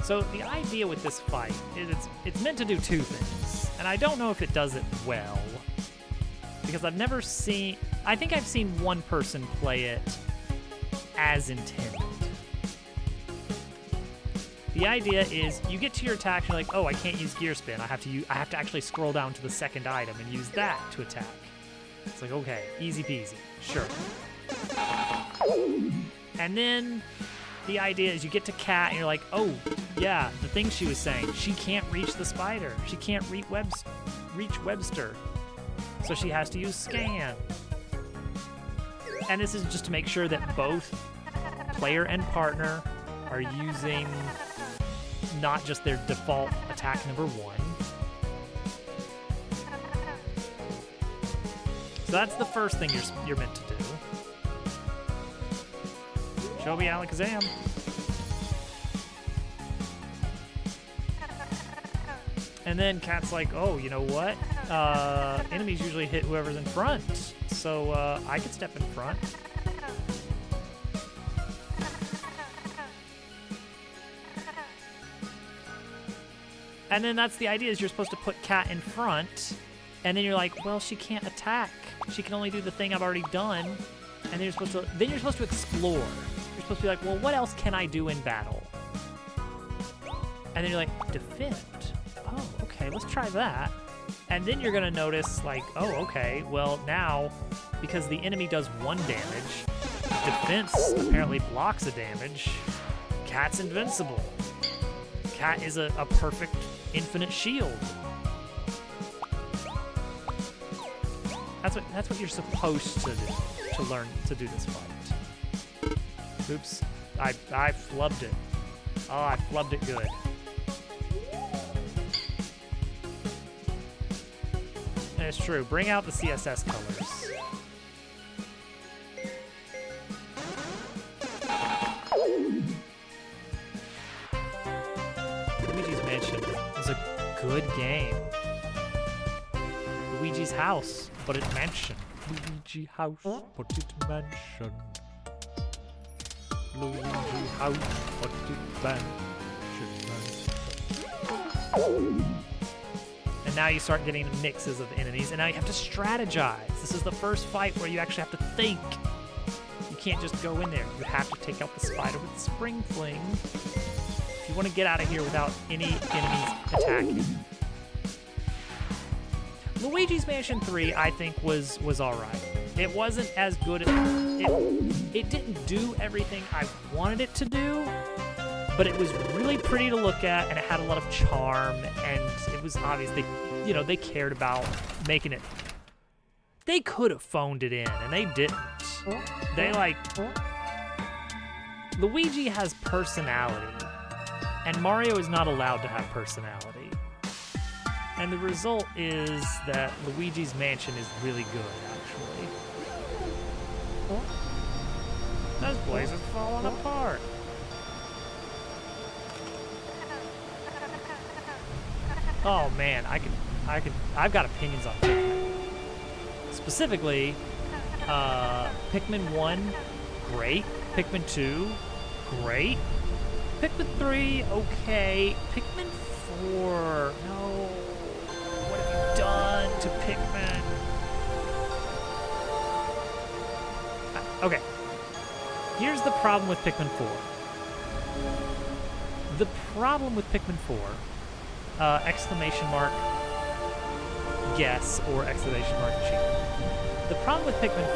So the idea with this fight is it's meant to do two things, and I don't know if it does it well, because I've never seen. I think I've seen one person play it as intended. The idea is you get to your attack, and you're like, oh, I can't use gear spin. I have to actually scroll down to the second item and use that to attack. It's like, okay, easy peasy, sure. And then the idea is you get to Cat and you're like, oh, yeah, the thing she was saying. She can't reach the spider. She can't reach Webster. So she has to use Scan. And this is just to make sure that both player and partner are using not just their default attack number 1. So that's the first thing you're meant to do. Shobi Alakazam. And then Cat's like, oh, you know what? Enemies usually hit whoever's in front. So I could step in front. And then that's the idea, is you're supposed to put Cat in front. And then you're like, well, she can't attack. She can only do the thing I've already done. And then you're supposed to explore. You're supposed to be like, well, what else can I do in battle? And then you're like, defend. Oh, okay, let's try that. And then you're gonna notice, like, oh, okay, well, now, because the enemy does 1 damage, defense apparently blocks a damage, Cat's invincible. Cat is a perfect infinite shield. That's what you're supposed to do, to learn to do this fight. Oops, I flubbed it. Oh, I flubbed it good. And it's true, bring out the CSS colors. Luigi's Mansion is a good game. Luigi's House, but it's mansion. Luigi House, but it's mansion. Luigi House, but it's mansion. And now you start getting mixes of enemies, and now you have to strategize. This is the first fight where you actually have to think. You can't just go in there. You have to take out the spider with Spring Fling if you want to get out of here without any enemies attacking. Luigi's Mansion 3, I think, was all right. It wasn't as good. It didn't do everything I wanted it to do, but it was really pretty to look at, and it had a lot of charm, and it was obvious they cared about making it. They could have phoned it in, and they didn't. Luigi has personality, and Mario is not allowed to have personality. And the result is that Luigi's Mansion is really good, actually. This place is falling apart. Oh man, I've got opinions on Pikmin. Specifically, Pikmin 1, great. Pikmin 2, great. Pikmin 3, okay. Pikmin 4, no. What have you done to Pikmin? Okay. Here's the problem with Pikmin 4. The problem with Pikmin 4, exclamation mark guess or exclamation mark cheat. The problem with Pikmin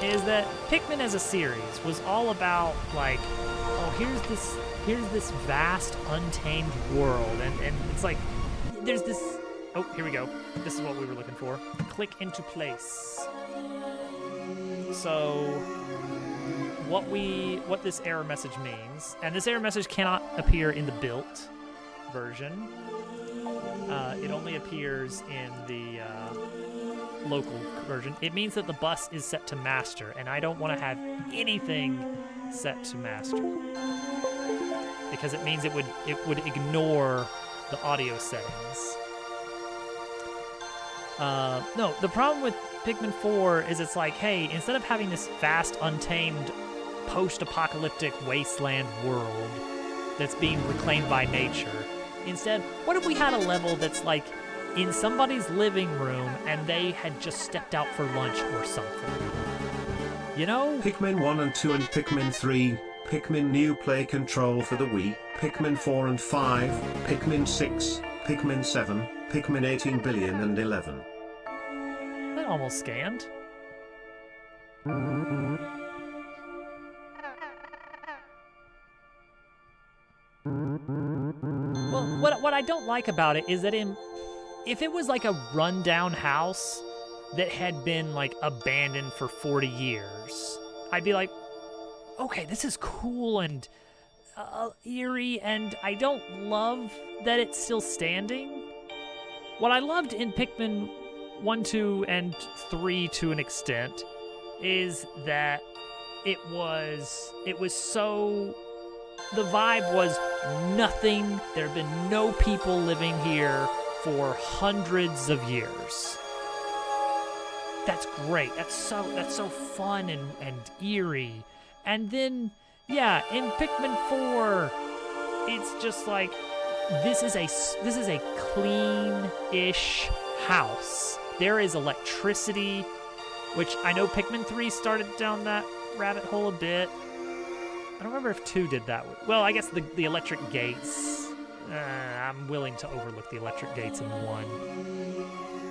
4 is that Pikmin as a series was all about, like, oh, here's this vast untamed world, and it's like there's this. Oh, here we go. This is what we were looking for. Click into place. So what this error message means, and this error message cannot appear in the built version. It only appears in the local version. It means that the bus is set to master, and I don't want to have anything set to master because it means it would ignore the audio settings. No, the problem with Pikmin 4 is it's like, hey, instead of having this vast, untamed, post-apocalyptic wasteland world, that's being reclaimed by nature. Instead, what if we had a level that's like in somebody's living room and they had just stepped out for lunch or something? You know?
Pikmin 1 and 2 and Pikmin 3, Pikmin New Play Control for the Wii, Pikmin 4 and 5, Pikmin 6, Pikmin 7, Pikmin 18 billion and 11.
That almost scanned. Well, what I don't like about it is that if it was like a rundown house that had been like abandoned for 40 years, I'd be like, okay, this is cool and eerie, and I don't love that it's still standing. What I loved in Pikmin 1, 2, and 3 to an extent is that it was so... The vibe was nothing. There have been no people living here for hundreds of years. That's great. That's so fun and eerie. And then, yeah, in Pikmin 4, it's just like this is a clean-ish house. There is electricity, which I know Pikmin 3 started down that rabbit hole a bit. I don't remember if 2 did that. Well, I guess the electric gates. I'm willing to overlook the electric gates in 1.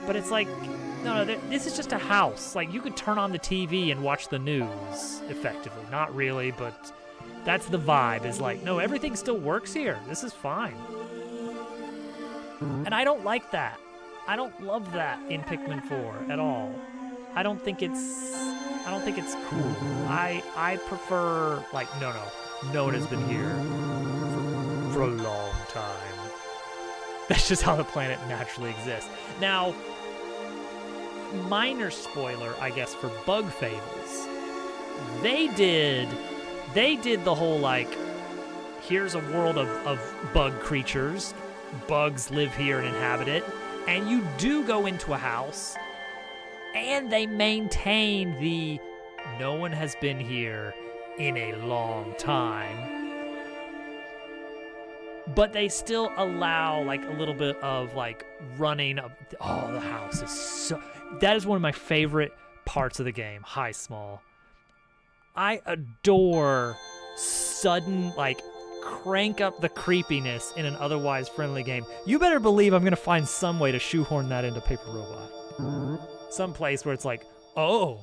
But it's like, no, this is just a house. Like, you could turn on the TV and watch the news, effectively. Not really, but that's the vibe, is like, no, everything still works here. This is fine. And I don't like that. I don't love that in Pikmin 4 at all. I don't think it's cool. I prefer, like, no one has been here for a long time. That's just how the planet naturally exists. Now, minor spoiler, I guess, for Bug Fables. They did the whole, like, here's a world of bug creatures. Bugs live here and inhabit it. And you do go into a house, and they maintain the no one has been here in a long time. But they still allow, like, a little bit of, like, running of... Oh, the house is so... That is one of my favorite parts of the game. Hi, Small. I adore sudden, like, crank up the creepiness in an otherwise friendly game. You better believe I'm going to find some way to shoehorn that into Paper Robot. Some place where it's like, oh.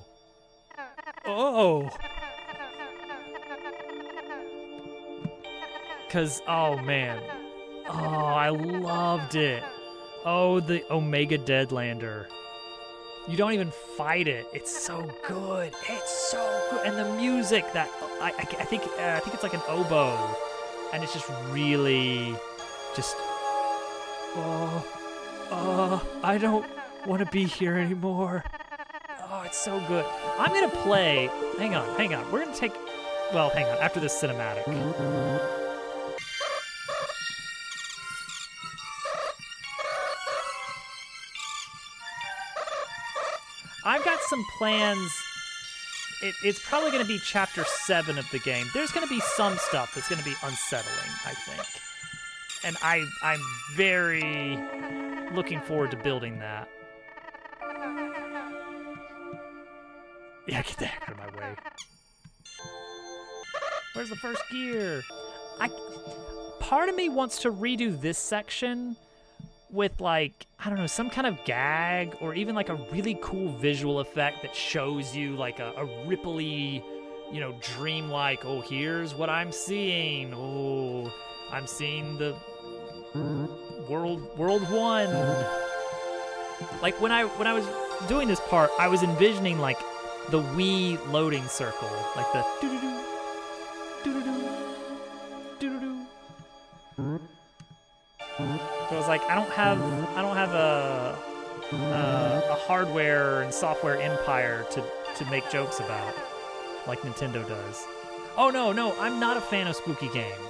Because, oh, man. Oh, I loved it. Oh, the Omega Deadlander. You don't even fight it. It's so good. It's so good. And the music, that I think it's like an oboe. And it's just really just, I don't want to be here anymore. Oh, it's so good. I'm going to play, hang on. We're going to take, well, hang on, after this cinematic. I've got some plans. It's probably going to be chapter 7 of the game. There's going to be some stuff that's going to be unsettling, I think. And I'm very looking forward to building that. Yeah, get the heck out of my way. Where's the first gear? Part of me wants to redo this section with, like, I don't know, some kind of gag or even like a really cool visual effect that shows you like a ripply, you know, dreamlike, oh, here's what I'm seeing. Oh, I'm seeing the World 1. Like when I was doing this part, I was envisioning like the Wii loading circle, like the doo-doo-doo, doo-doo-doo, doo-doo-doo. So I was like, I don't have a hardware and software empire to make jokes about, like Nintendo does. Oh no, I'm not a fan of spooky game,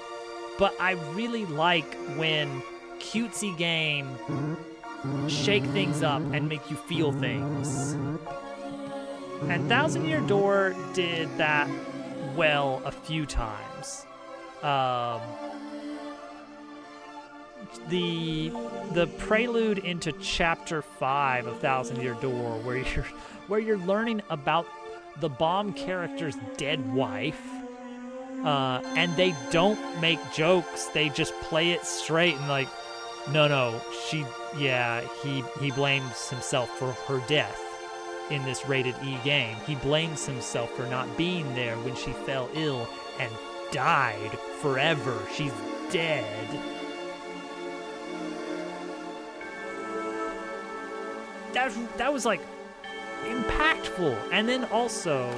but I really like when cutesy game shake things up and make you feel things. And Thousand Year Door did that well a few times. the prelude into chapter 5 of Thousand Year Door, where you're learning about the Bomb character's dead wife, and they don't make jokes. They just play it straight and like, no, he blames himself for her death in this rated E game. He blames himself for not being there when she fell ill and died forever. She's dead. That was like impactful. And then also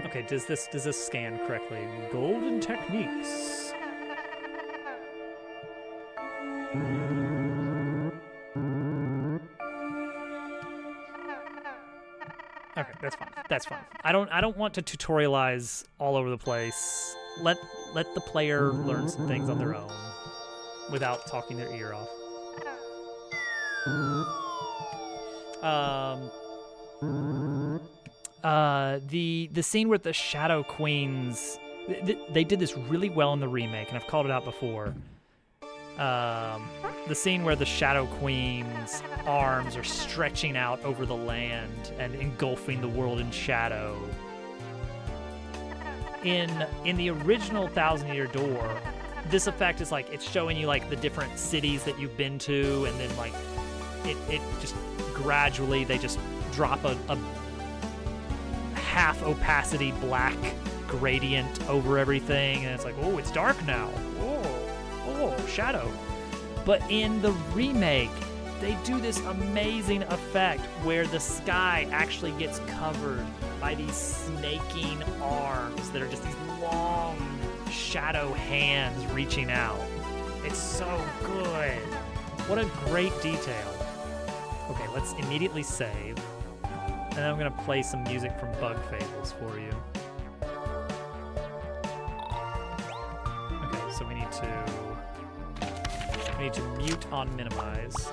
okay, does this scan correctly? Golden Techniques. Okay, that's fine. I don't want to tutorialize all over the place. Let the player learn some things on their own without talking their ear off. The scene with the Shadow Queens, they did this really well in the remake, and I've called it out before. The scene where the Shadow Queen's arms are stretching out over the land and engulfing the world in shadow. In the original Thousand Year Door, this effect is like, it's showing you like the different cities that you've been to, and then like it just gradually, they just drop a half opacity black gradient over everything, and it's like, oh, it's dark now. Oh, shadow. But in the remake, they do this amazing effect where the sky actually gets covered by these snaking arms that are just these long shadow hands reaching out. It's so good. What a great detail. Okay, let's immediately save. And then I'm going to play some music from Bug Fables for you. Okay, so we need to mute on minimize.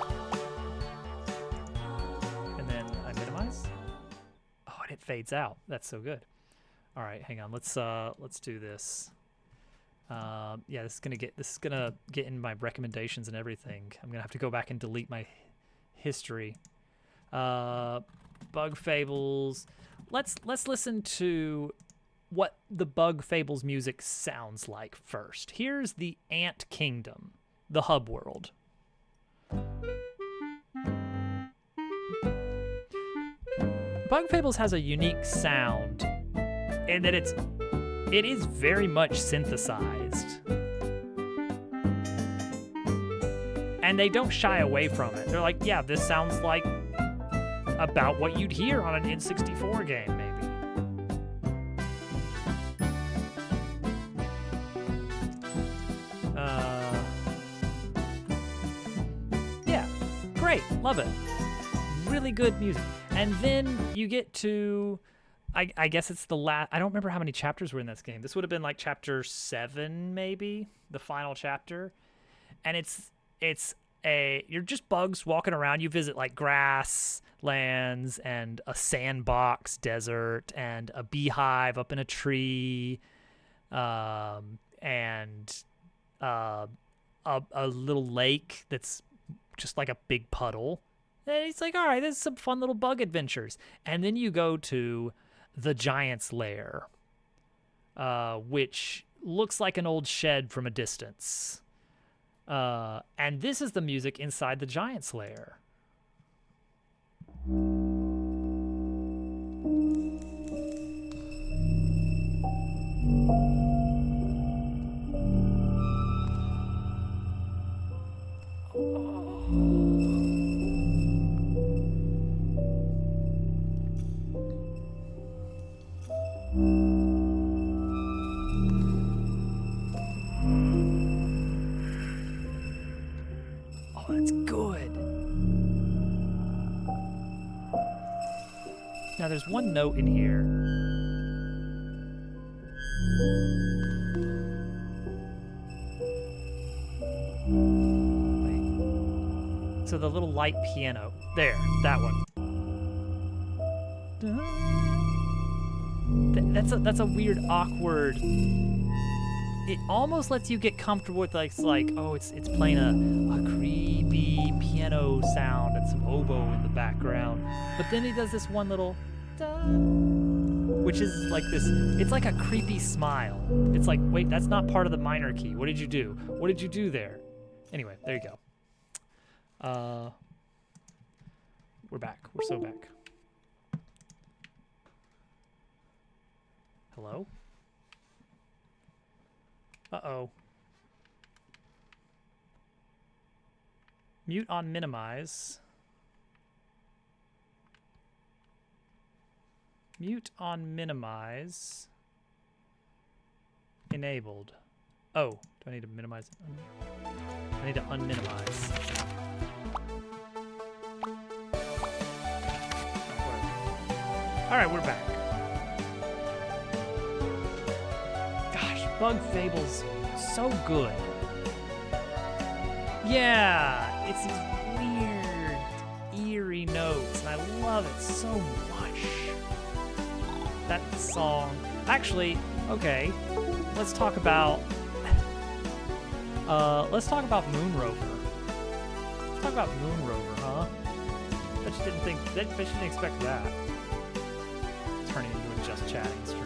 And then I minimize. Oh, and it fades out. That's so good. All right, hang on. Let's do this. Yeah, this is gonna get in my recommendations and everything. I'm gonna have to go back and delete my history. Bug Fables. Let's listen to what the Bug Fables music sounds like first. Here's the Ant Kingdom, the hub world. Bug Fables has a unique sound in that it is very much synthesized. And they don't shy away from it. They're like, yeah, this sounds like about what you'd hear on an N64 game, maybe. Yeah, great, love it. Really good music. And then you get to, I guess it's the last, I don't remember how many chapters were in this game. This would have been like chapter 7, maybe, the final chapter. And you're just bugs walking around. You visit like grasslands and a sandbox desert and a beehive up in a tree, and a little lake that's just like a big puddle. And he's like, all right, this is some fun little bug adventures. And then you go to the Giant's Lair, which looks like an old shed from a distance. And this is the music inside the Giant's Lair. That's good. Now there's one note in here. Wait. So the little light piano. There, that one. That's a weird, awkward it almost lets you get comfortable with like oh it's playing a creepy piano sound and some oboe in the background, but then he does this one little da, which is like this. It's like a creepy smile. It's like, wait, that's not part of the minor key. What did you do? What did you do there? Anyway, there you go. We're back. We're so back. Hello? Uh-oh. Mute on minimize. Mute on minimize. Enabled. Oh, do I need to minimize? I need to unminimize. Alright, we're back. Gosh, Bug Fables, so good. Yeah, it's these weird, eerie notes, and I love it so much. That song. Actually, okay, let's talk about Moonrover. Let's talk about Moonrover, huh? Bet you didn't expect that. Turning into a just chatting stream.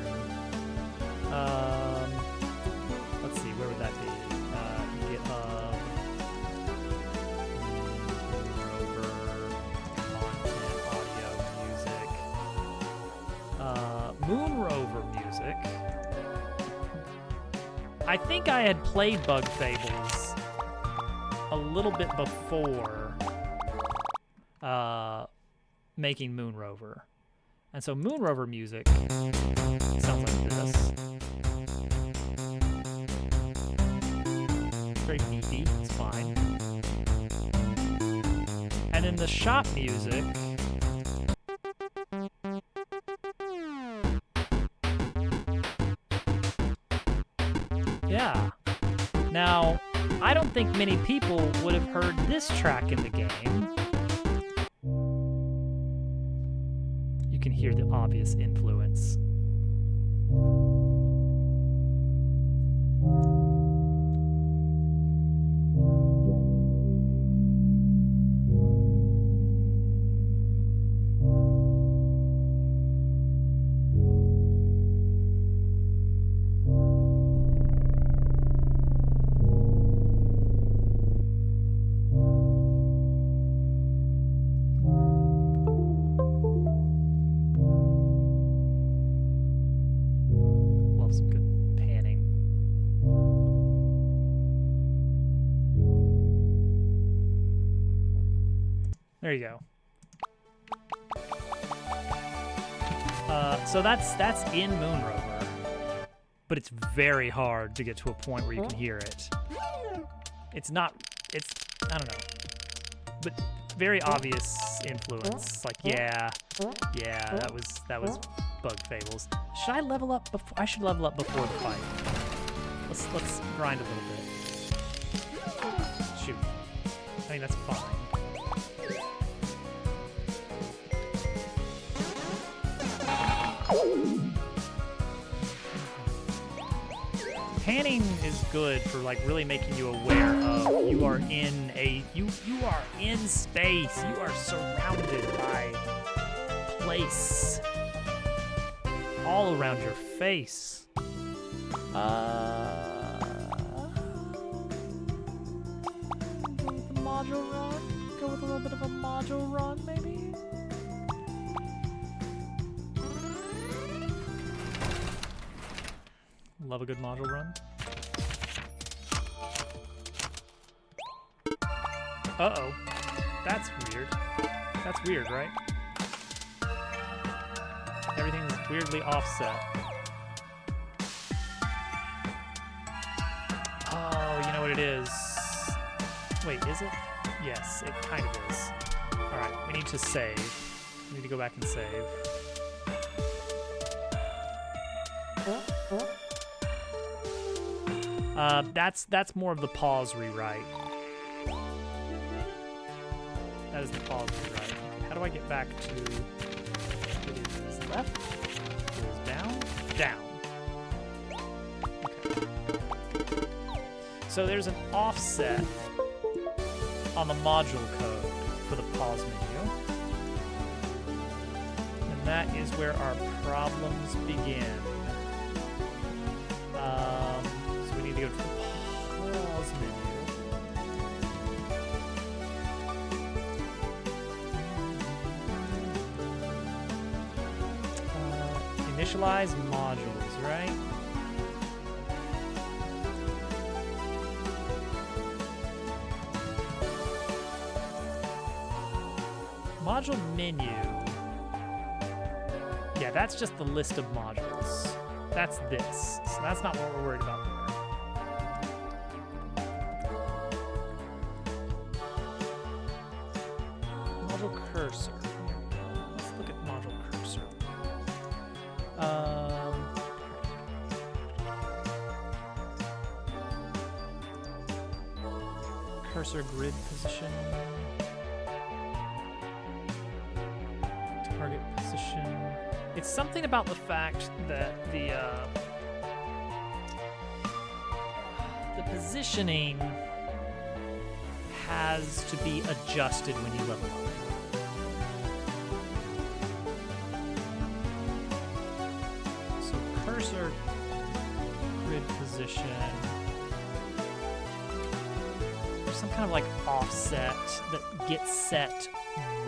Let's see, where would that be? GitHub, Moonrover, content, audio, music. Moonrover music. I think I had played Bug Fables a little bit before making Moonrover. And so Moonrover music sounds like this. Very beefy, it's fine. And in the shop music, yeah. Now, I don't think many people would have heard this track in the game. You can hear the obvious influence. There you go. So that's in Moonrover, but it's very hard to get to a point where you can hear it. It's I don't know, but very obvious influence. Like, yeah, that was Bug Fables. Should I level up before? I should level up before the fight. Let's grind a little bit. Shoot. I think that's fine. Panning is good for like really making you aware of you are in space. You are surrounded by place all around your face. Go with the module run. Go with a little bit of a module run, maybe. Love a good module run. Uh-oh. That's weird. That's weird, right? Everything's weirdly offset. Oh, you know what it is? Wait, is it? Yes, it kind of is. Alright, we need to save. We need to go back and save. That's more of the pause rewrite. That is the pause rewrite. How do I get back to it is left? It is down? Down. Okay. So there's an offset on the module code for the pause menu. And that is where our problems begin. So we need to go to the pause menu. Initialize modules, right? Module menu. Yeah, that's just the list of modules. That's this. So that's not what we're worried about there. Module cursor. Let's look at module cursor. Cursor grid position. Target position. It's something about the fact that the positioning has to be adjusted when you level up. So cursor grid position. There's some kind of like offset that gets set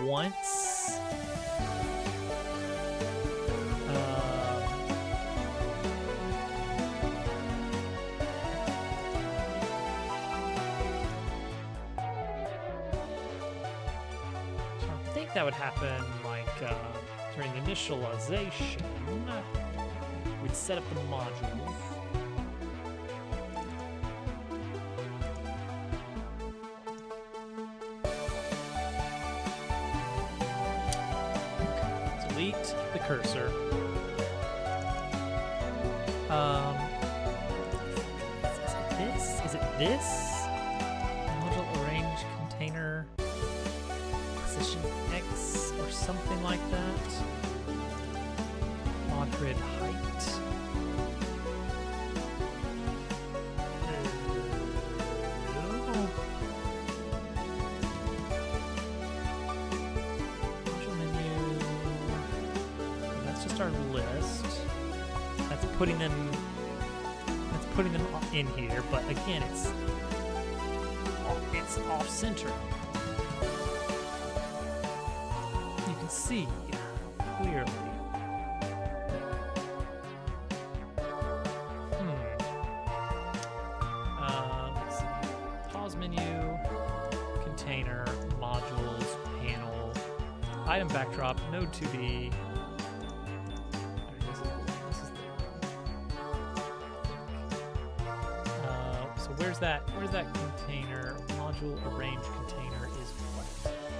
once. That would happen like during initialization. We'd set up the modules. Okay. Delete the cursor. Is it this? Module arrange container position X or something like that. Mod grid height. Module menu. That's just our list. That's putting them in here, but again, it's off center. You can see clearly. Let's see. Pause menu, container, modules, panel, item backdrop, node 2D. Where's that container? Module arrange container is what?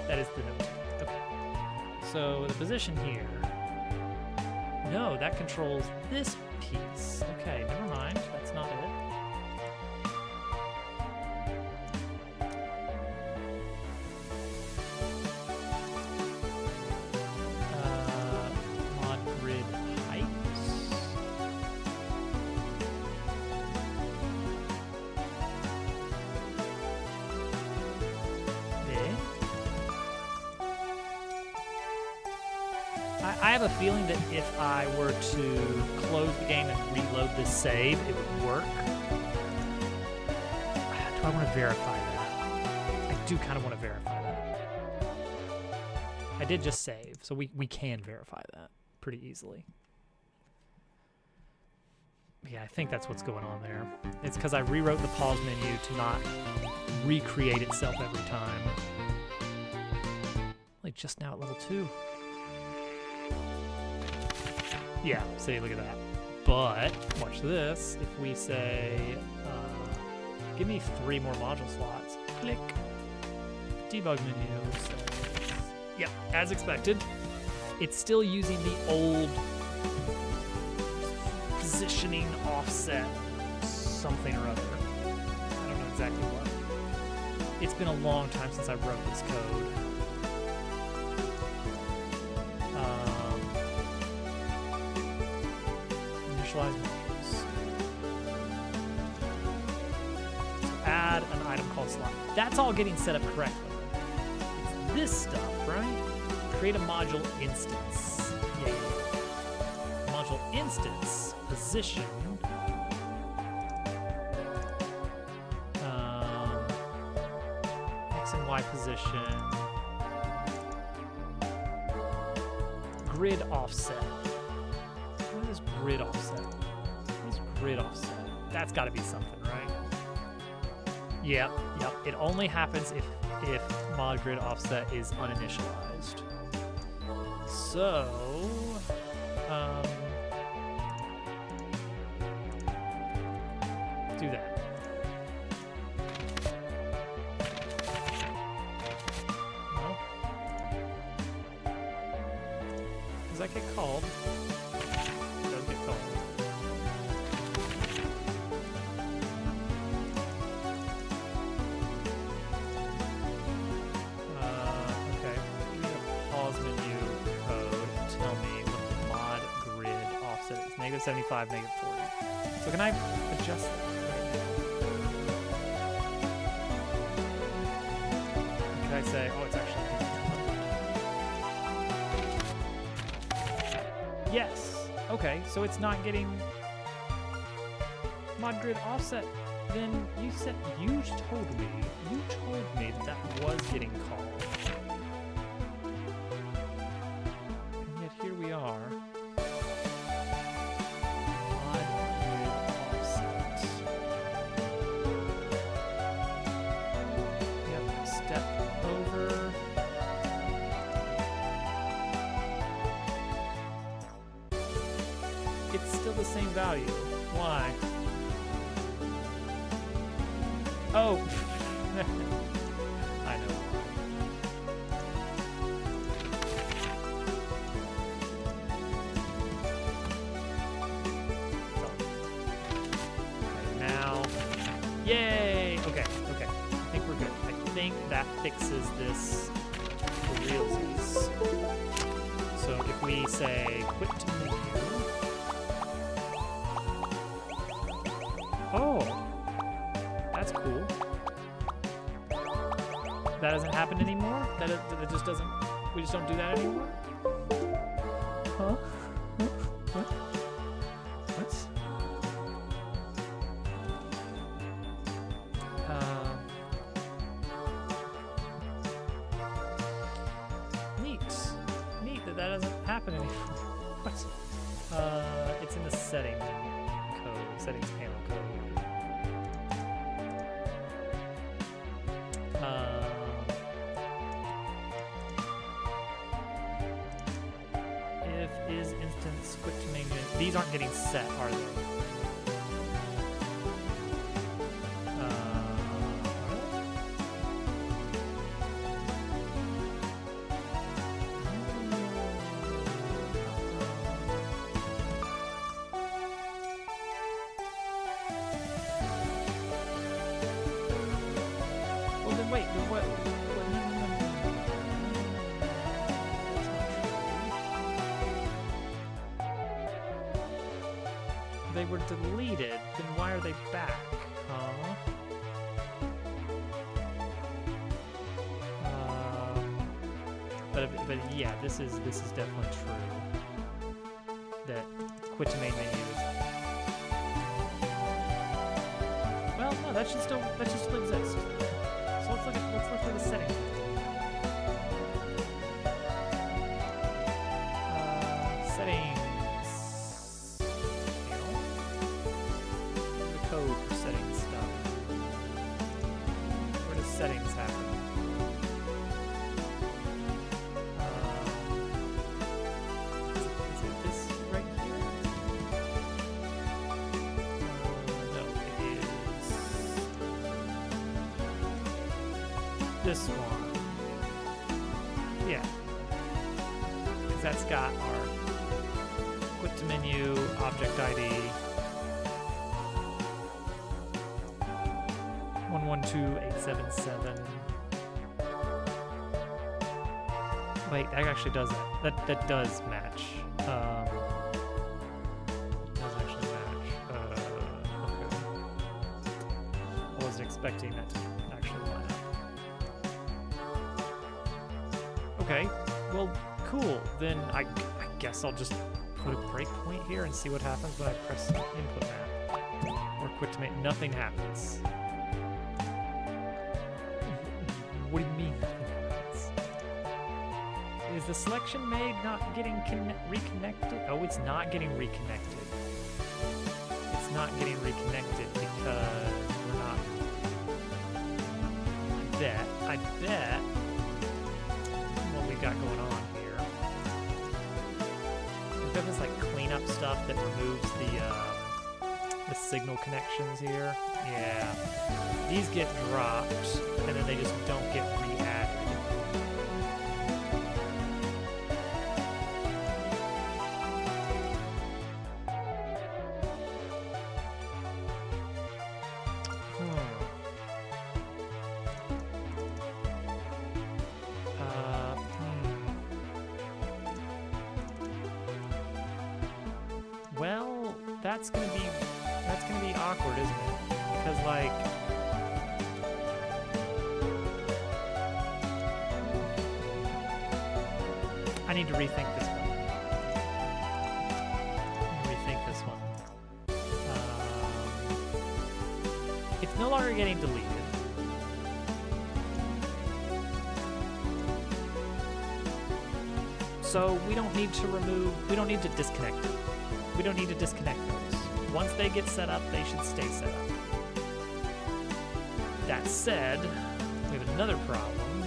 That is the node. Okay. So the position here. No, that controls this piece. Okay, never mind. That's not it. Mod grid heights. I have a feeling that if I were to close the game and reload this save, it would work. Do I want to verify that? I do kind of want to verify that. I did just save, so we can verify that pretty easily. Yeah, I think that's what's going on there. It's because I rewrote the pause menu to not recreate itself every time. Like just now at level 2. Yeah, see, look at that. But, watch this. If we say, give me 3 more module slots. Click. Debug menu. So, yep, as expected. It's still using the old positioning offset something or other. I don't know exactly what. It's been a long time since I wrote this code. Initialize modules. So item called slot. That's all getting set up correctly. It's this stuff, right? Create a module instance. Yeah. Module instance position. X and Y position. Grid offset. What is grid offset? What is grid offset? That's got to be something, right? Yep. It only happens if mod grid offset is uninitialized. So, do that. No? Does that get called? It does get called. Okay. You need a pause menu code and tell me what the mod grid offset is. -75, -40. So can I adjust that right now? Can I say, oh, it's actually... Yes. Okay, so it's not getting mod grid offset. Then you told me that was getting called. And yet here we are. Mod grid offset. Yep, step over. It's still the same value. Why? Oh! I know. So. Okay, now. Yay! Okay. I think we're good. I think that fixes this for realsies. So if we say quit menu. Oh, that's cool. That doesn't happen anymore? That just doesn't, we just don't do that anymore? Huh? What? Neat that doesn't happen anymore. What? It's in the settings panel code. If is instance quit to main, these aren't getting set, are they? Well then wait, then what? They were deleted, then why are they back? Huh? But yeah, this is definitely true. That quit to main menu is. Well, no, that should still exist. So let's look for the settings. Settings. Code for setting stuff. Where does settings happen? Is it this right here? No, it is this one. Yeah. Because that's got our quit to menu, object ID. 112877. Wait, that actually does that. That does match. It does actually match. Okay. I wasn't expecting that. I Okay, well, cool. Then I guess I'll just put a breakpoint here and see what happens when I press input map. Or quick to make, nothing happens. What do you mean nothing happens? Is the selection made not getting reconnected? Oh, it's not getting reconnected. It's not getting reconnected because we're not. I bet what we got going on here. We've got this like cleanup stuff that removes the signal connections here. Yeah. These get dropped and then they just don't get re-added. Well, that's gonna be awkward, isn't it? Because like I need to rethink this one. It's no longer getting deleted. So we don't need to disconnect it. We don't need to disconnect those. Once they get set up, they should stay set up. That said, we have another problem.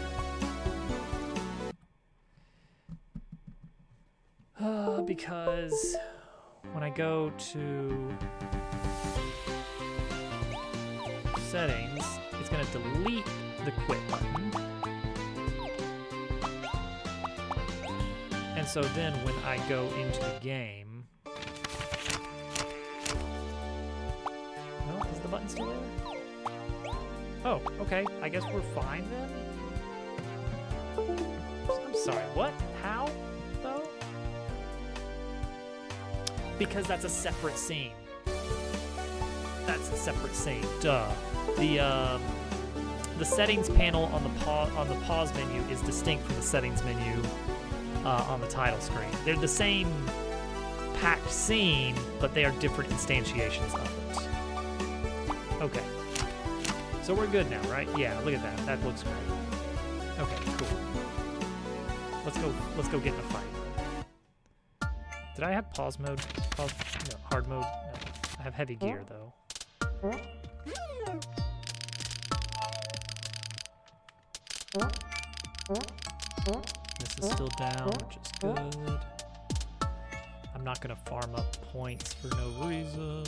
Because when I go to settings, it's going to delete the quit button. And so then when I go into the game, is the button still there? Oh, okay. I guess we're fine then? I'm sorry, what? How, though? Because that's a separate scene. That's a separate scene. Duh. The settings panel on the pause menu is distinct from the settings menu on the title screen. They're the same packed scene, but they are different instantiations of it. Okay. So we're good now, right? Yeah, look at that. That looks great. Okay, cool. Let's go get in a fight. Did I have pause mode? No, hard mode? No. I have heavy gear though. This is still down, which is good. I'm not gonna farm up points for no reason.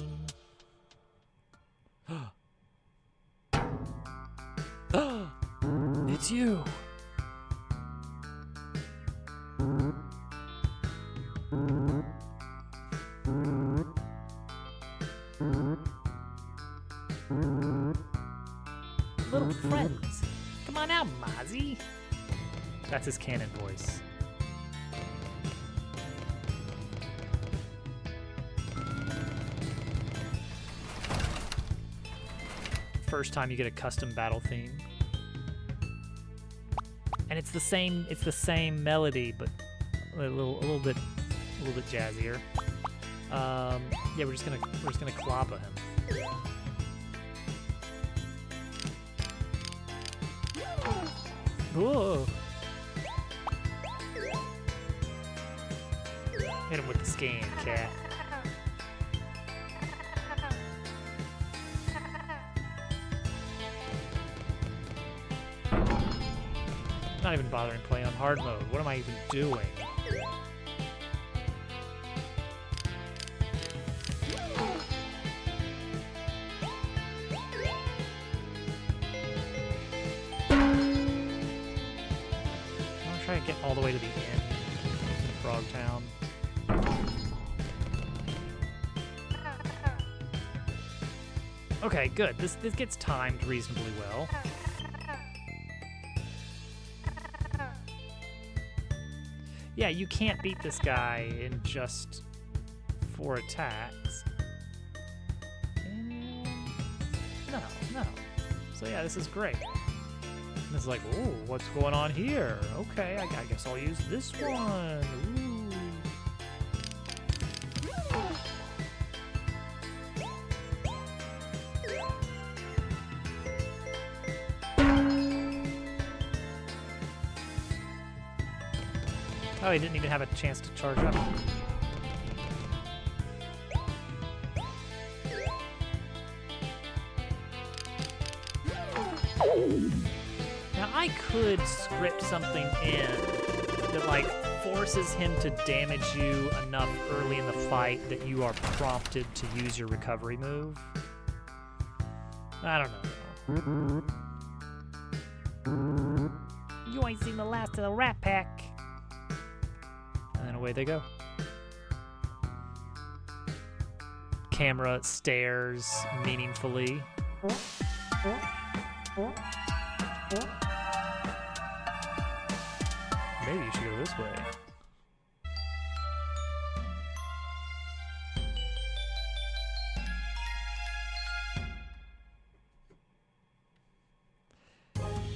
It's you. Little friends. Come on out, Mozzie. That's his canon voice. First time you get a custom battle theme. And it's the same melody, but a little bit jazzier. Yeah, we're just gonna clobber him. Whoa! Hit him with the scan, cat. Not even bothering playing on hard mode. What am I even doing? I'm trying to get all the way to the end in Frog Town. Okay, good. This gets timed reasonably well. Yeah, you can't beat this guy in just 4 attacks. And no. So yeah, this is great. And it's like, ooh, what's going on here? Okay, I guess I'll use this one. Ooh. Oh, he didn't even have a chance to charge up. Now, I could script something in that, like, forces him to damage you enough early in the fight that you are prompted to use your recovery move. I don't know. You ain't seen the last of the Rat Pack. And then away they go. Camera stares meaningfully. Maybe you should go this way.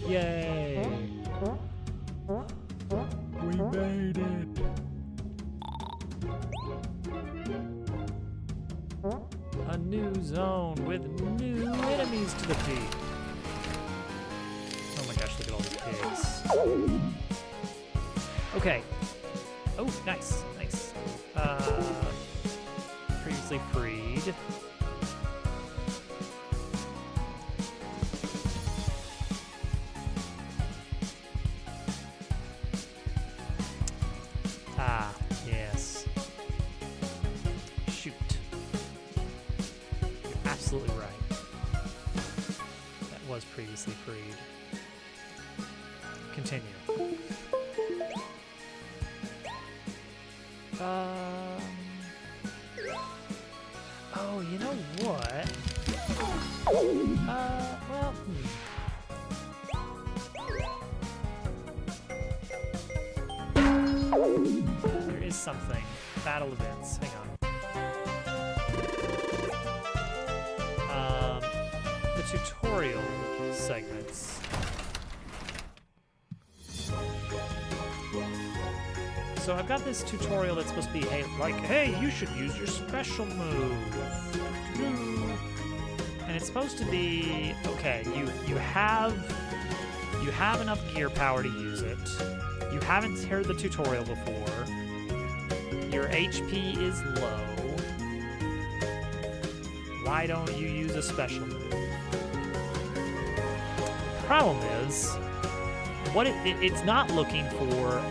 Yay! We made it! A new zone with new enemies to defeat. Oh my gosh, look at all these pigs. Okay. Oh, nice, nice. Previously freed. Ah, yes. Shoot. You're absolutely right. That was previously freed. Continue. Oh, you know what? Well, There is something. Battle events. Hang on. The tutorial segments. So I've got this tutorial that's supposed to be, hey, like, hey, you should use your special move. And it's supposed to be, okay, you have enough gear power to use it. You haven't heard the tutorial before. Your HP is low. Why don't you use a special move? The problem is, what it's not looking for.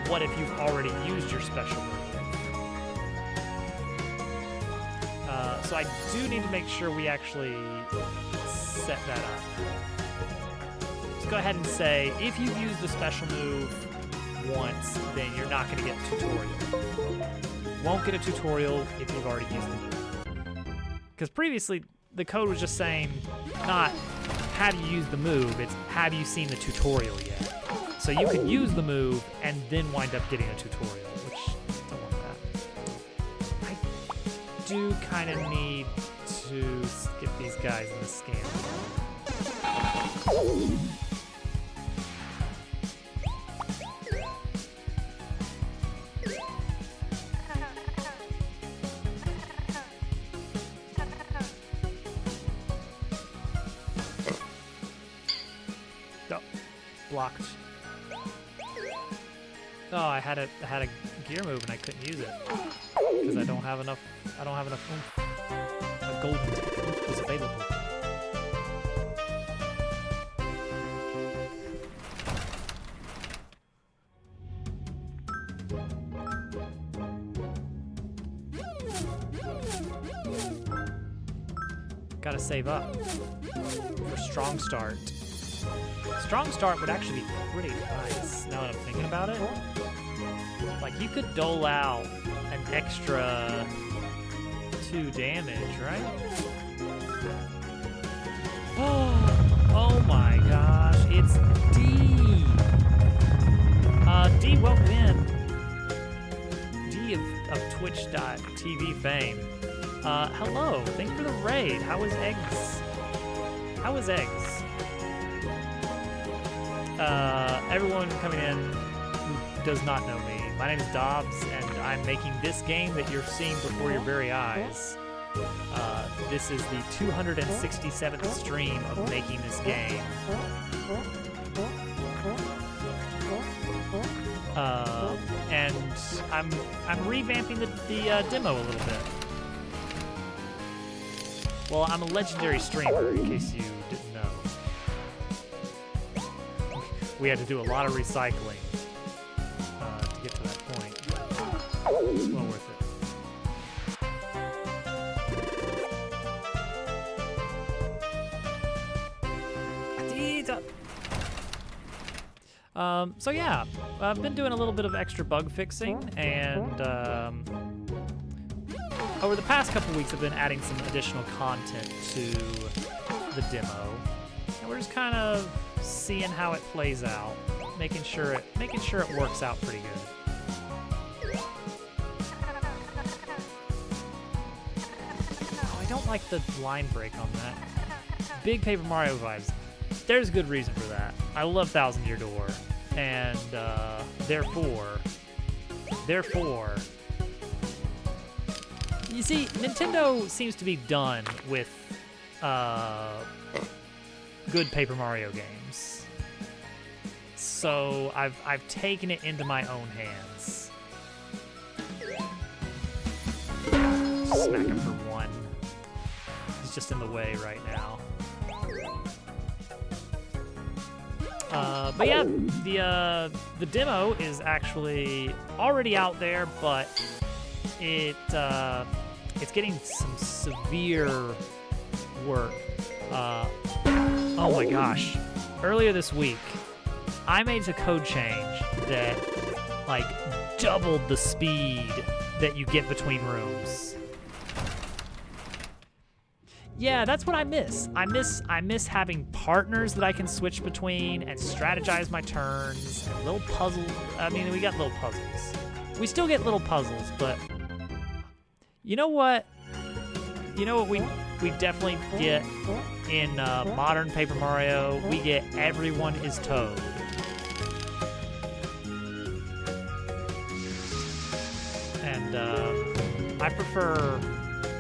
What if you've already used your special move? So I do need to make sure we actually set that up. Let's go ahead and say, if you've used the special move once, then you're not going to get a tutorial. Won't get a tutorial if you've already used the move. Because previously, the code was just saying, not have you used the move, it's have you seen the tutorial yet? So you could use the move and then wind up getting a tutorial, which I don't want that. I do kind of need to skip these guys in the scan. Oh, blocked. Oh, I had a gear move and I couldn't use it because I don't have enough oomph. A golden ticket was available. Gotta save up for Strong Start. Strong Start would actually be pretty nice now that I'm thinking about it. Like, you could dole out an extra 2 damage, right? Oh my gosh, it's D! D, welcome in. D of Twitch.tv fame. Hello, thank you for the raid. How was Eggs? How was Eggs? everyone coming in who does not know me, my name is Dobbs, and I'm making this game that you're seeing before your very eyes. This is the 267th stream of making this game. And I'm revamping the demo a little bit. Well, I'm a legendary streamer, in case you didn't know. We had to do a lot of recycling to get to that point. It's well worth it. So yeah, I've been doing a little bit of extra bug fixing, and over the past couple weeks I've been adding some additional content to the demo, and we're just kind of seeing how it plays out, making sure it works out pretty good. Oh, I don't like the line break on that. Big Paper Mario vibes. There's good reason for that. I love Thousand Year Door, and therefore, you see, Nintendo seems to be done with good Paper Mario games. So I've taken it into my own hands. Smack him for one. He's just in the way right now. But yeah, the demo is actually already out there, but it's getting some severe work. Oh my gosh! Earlier this week, I made a code change that like doubled the speed that you get between rooms. Yeah, that's what I miss. I miss having partners that I can switch between and strategize my turns and little puzzles. I mean, we got little puzzles. We still get little puzzles, but you know what? You know what we definitely get in modern Paper Mario? We get everyone is Toad. And I prefer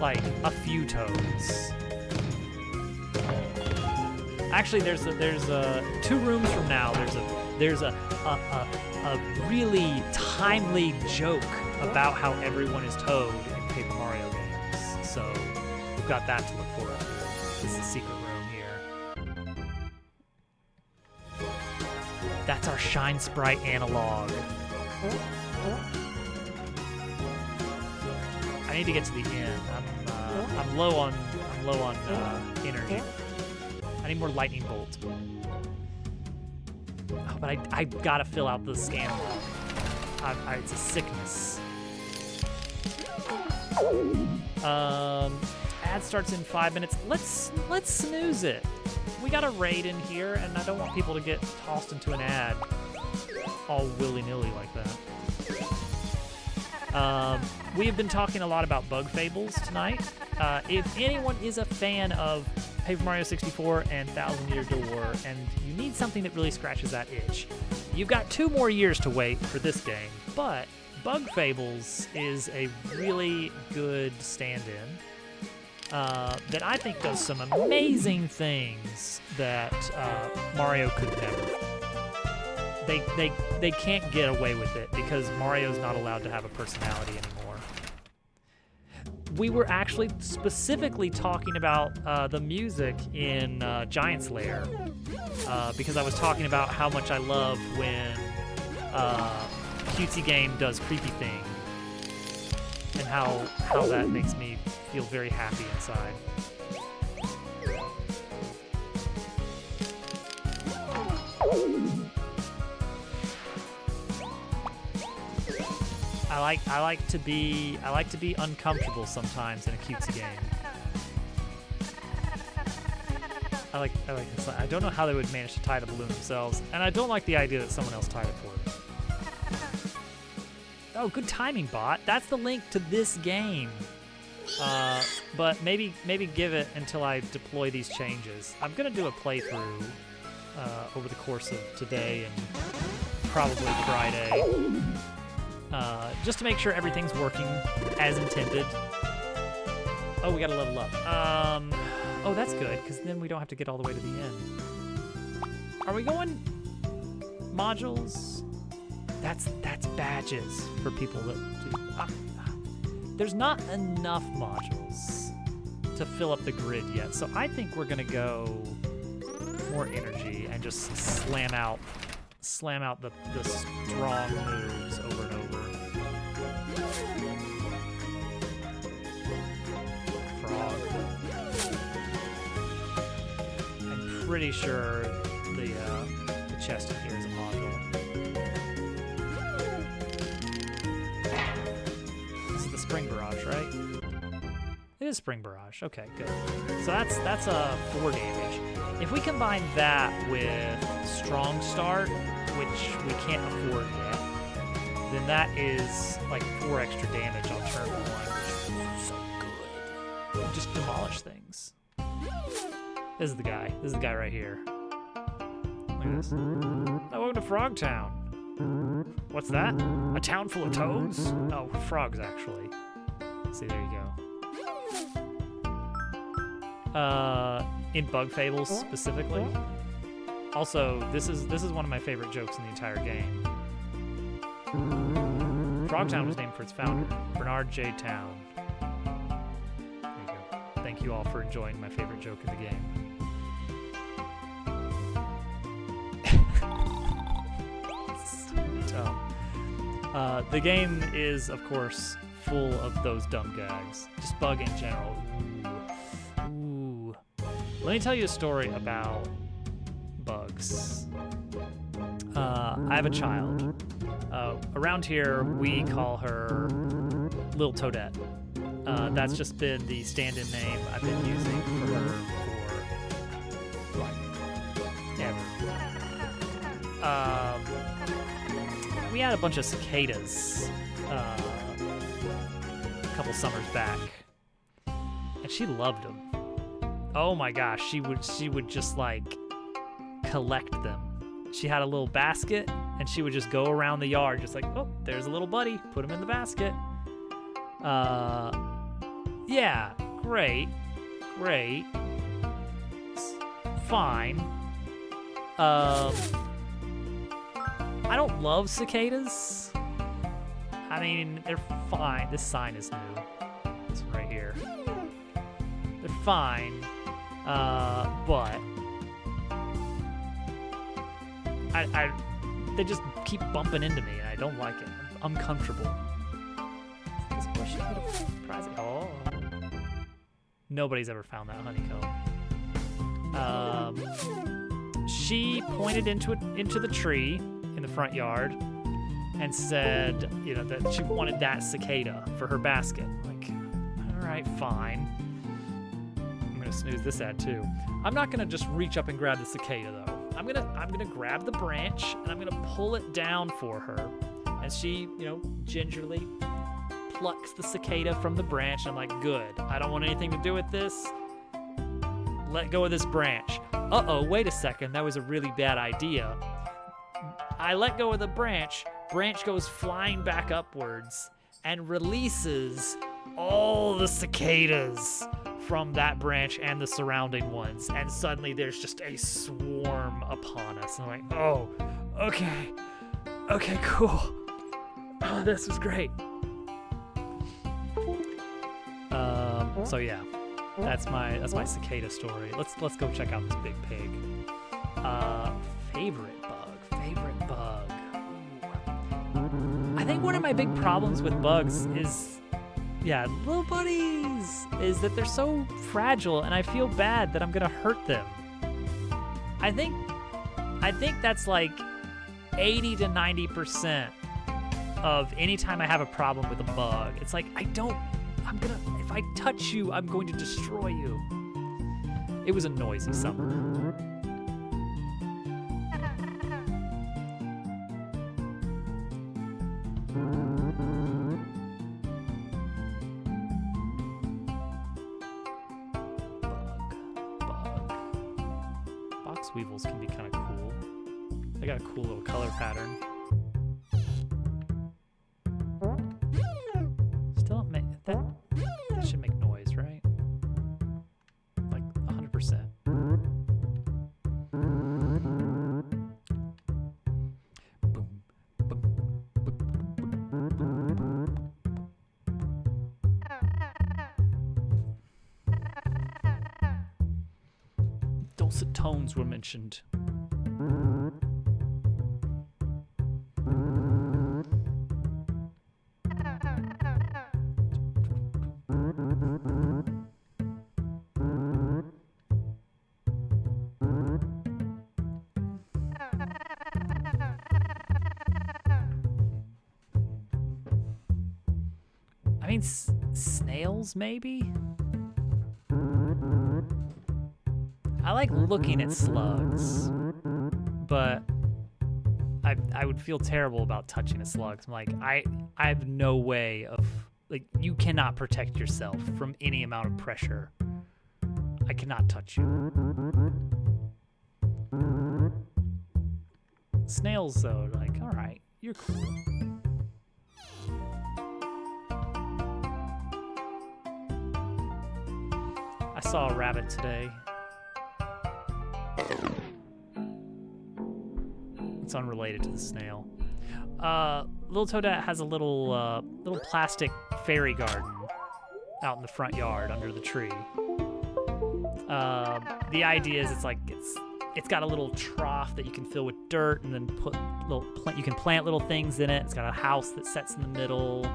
like a few Toads. Actually, there's 2 rooms from now. There's a really timely joke about how everyone is Toad in Paper Mario games. So we've got that to look forward to. This is the secret room here. That's our Shine Sprite analog. I need to get to the end. I'm low on energy. I need more lightning bolt. Oh, but I gotta fill out the scan log. It's a sickness. Ad starts in 5 minutes. Let's snooze it. We got a raid in here, and I don't want people to get tossed into an ad all willy-nilly like that. We have been talking a lot about Bug Fables tonight. If anyone is a fan of Paper Mario 64 and Thousand Year Door, and you need something that really scratches that itch, you've got 2 more years to wait for this game, but Bug Fables is a really good stand-in that I think does some amazing things that Mario could never. They can't get away with it because Mario's not allowed to have a personality anymore. We were actually specifically talking about the music in Giant's Lair because I was talking about how much I love when Cutesy Game does Creepy Thing and how that makes me feel very happy inside. I like to be uncomfortable sometimes in a Cutesy game. I like this. I don't know how they would manage to tie the balloon themselves, and I don't like the idea that someone else tied it for them. Oh, good timing, bot. That's the link to this game. But maybe give it until I deploy these changes. I'm gonna do a playthrough over the course of today and probably Friday, just to make sure everything's working as intended. Oh, we gotta level up. Oh, that's good, because then we don't have to get all the way to the end. Are we going modules? That's badges for people that do. There's not enough modules to fill up the grid yet, so I think we're gonna go more energy and just slam out the strong moves over and over. Frog. I'm pretty sure the chest in here is a module. This is the Spring Barrage, right? It is Spring Barrage. Okay, good. So that's a 4 damage. If we combine that with Strong Start, which we can't afford yet, then that is like 4 extra damage on turn 1, which is so good. Just demolish things. This is the guy. This is the guy right here. Look at this. Oh, welcome to Frogtown. What's that? A town full of toads? Oh, frogs, actually. See, there you go. In Bug Fables specifically. Also, this is one of my favorite jokes in the entire game. Frogtown was named for its founder, Bernard J. Town. There you go. Thank you all for enjoying my favorite joke in the game. So dumb. The game is, of course, full of those dumb gags. Just Bug in general. Ooh. Let me tell you a story about bugs. I have a child. Around here, we call her Lil Toadette. That's just been the stand-in name I've been using for her for, like, ever. We had a bunch of cicadas a couple summers back, and she loved them. Oh my gosh, she would just like collect them. She had a little basket, and she would just go around the yard, just like, oh, there's a little buddy, put him in the basket. Yeah, great, fine. I don't love cicadas. I mean, they're fine. This sign is new. This one right here. They're fine, but they just keep bumping into me, and I don't like it. I'm uncomfortable. This bush is surprising. Oh, nobody's ever found that honeycomb. She pointed into the tree in the front yard and said, you know, that she wanted that cicada for her basket. Like, all right, fine. I'm gonna snooze this ad too. I'm not gonna just reach up and grab the cicada though. I'm gonna grab the branch and I'm gonna pull it down for her. And she, you know, gingerly plucks the cicada from the branch. And I'm like, good. I don't want anything to do with this. Let go of this branch. Uh-oh, wait a second. That was a really bad idea. I let go of the branch. Branch goes flying back upwards and releases all the cicadas from that branch and the surrounding ones. And suddenly there's just a swarm upon us. And I'm like, oh, okay. Okay, cool. Oh, this was great. So yeah, that's my cicada story. Let's go check out this big pig. Favorite bug. Ooh. I think one of my big problems with bugs is, yeah, little buddies, is that they're so fragile, and I feel bad that I'm gonna hurt them. I think that's like 80 to 90% of any time I have a problem with a bug. It's like, if I touch you, I'm going to destroy you. It was a noisy summer. Box box weevils can be kind of cool. They got a cool little color pattern. Still don't make that. That should make noise, right? Like 100%. Dulcet tones were mentioned. I mean, snails, maybe? I like looking at slugs, but I would feel terrible about touching a slug. I'm like, I have no way of, like, you cannot protect yourself from any amount of pressure. I cannot touch you. Snails, though, like, all right, you're cool. I saw a rabbit today. It's unrelated to the snail. Little Toadette has a little plastic fairy garden out in the front yard under the tree. The idea is it's got a little trough that you can fill with dirt and then you can plant little things in it. It's got a house that sets in the middle.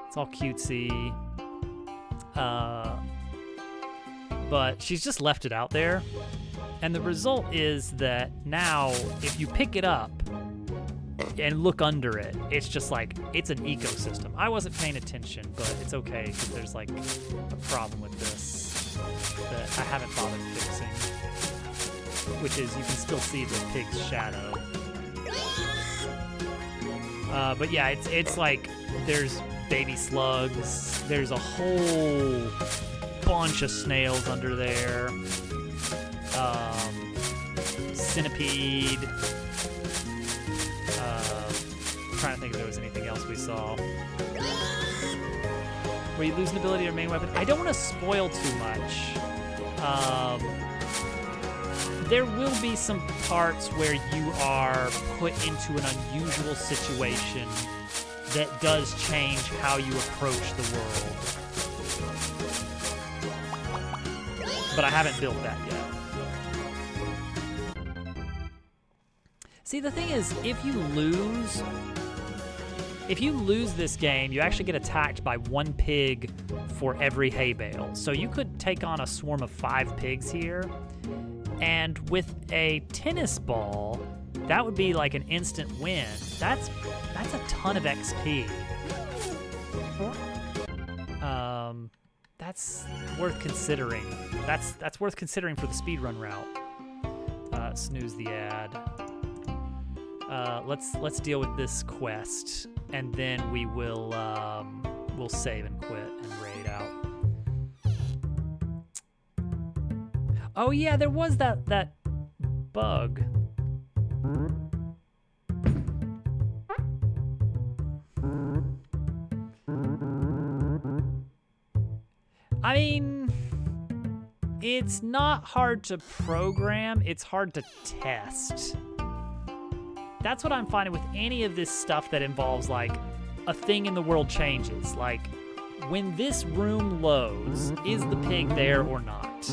It's all cutesy. But she's just left it out there. And the result is that now, if you pick it up and look under it, it's just like, it's an ecosystem. I wasn't paying attention, but it's okay, because there's like a problem with this that I haven't bothered fixing, which is you can still see the pig's shadow. But yeah, it's like, there's baby slugs, there's a whole bunch of snails under there. Centipede. Trying to think if there was anything else we saw. Where you lose an ability or main weapon. I don't want to spoil too much. There will be some parts where you are put into an unusual situation that does change how you approach the world. But I haven't built that yet. See, the thing is, if you lose this game, you actually get attacked by one pig for every hay bale. So you could take on a swarm of 5 pigs here, and with a tennis ball, that would be like an instant win. That's a ton of XP. That's worth considering. That's worth considering for the speedrun route. Snooze the ad. Let's deal with this quest, and then we'll save and quit and raid out. Oh yeah, there was that bug. I mean, it's not hard to program, it's hard to test. That's what I'm finding with any of this stuff that involves, like, a thing in the world changes. Like, when this room loads, is the pig there or not?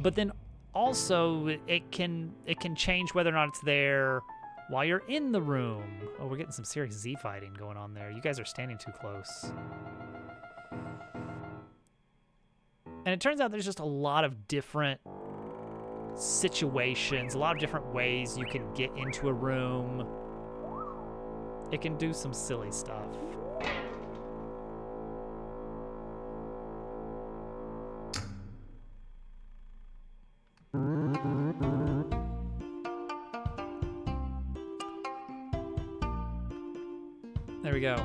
But then also, it can change whether or not it's there while you're in the room. Oh, we're getting some serious Z fighting going on there. You guys are standing too close. And it turns out there's just a lot of different situations, a lot of different ways you can get into a room. It can do some silly stuff. There we go.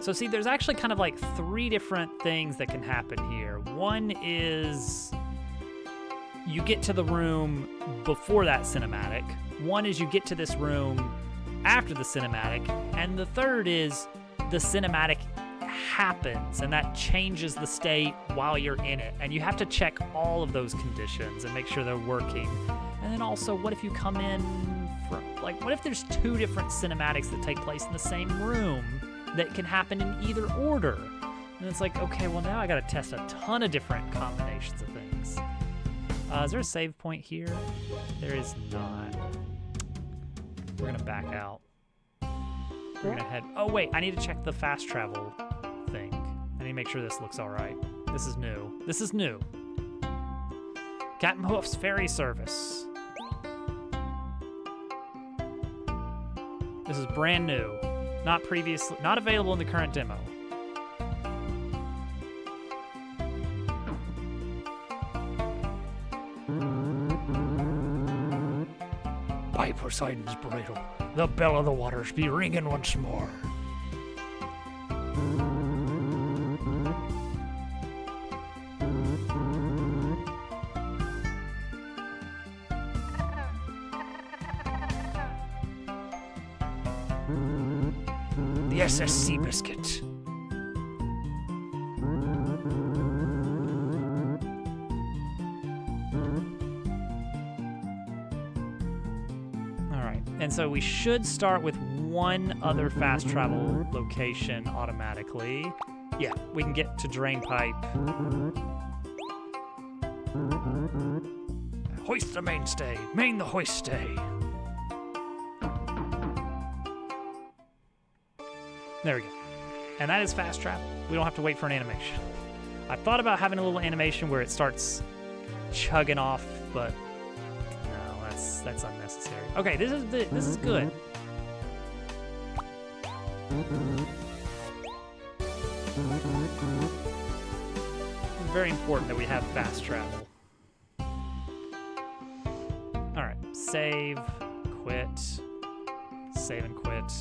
So see, there's actually kind of like 3 different things that can happen here. One is you get to the room before that cinematic. One is you get to this room after the cinematic. And the third is the cinematic happens and that changes the state while you're in it. And you have to check all of those conditions and make sure they're working. And then also, what if you come in from, like, what if there's 2 different cinematics that take place in the same room that can happen in either order? And it's like, okay, well now I gotta test a ton of different combinations of things. Is there a save point here? There is not. We're gonna back out. We're gonna head, oh wait, I need to check the fast travel thing. I need to make sure this looks all right. This is new. This is new. Captain Hoof's ferry service. This is brand new. Not available in the current demo.
By Poseidon's bridle, the bell of the waters be ringing once more. The SS Seabiscuit.
And so we should start with one other fast travel location automatically. Yeah, we can get to Drain Pipe.
Hoist the mainstay, main the hoist stay.
There we go. And that is fast travel. We don't have to wait for an animation. I thought about having a little animation where it starts chugging off, but no, that's unnecessary. Okay, this is good. It's very important that we have fast travel. All right, save, quit, save and quit.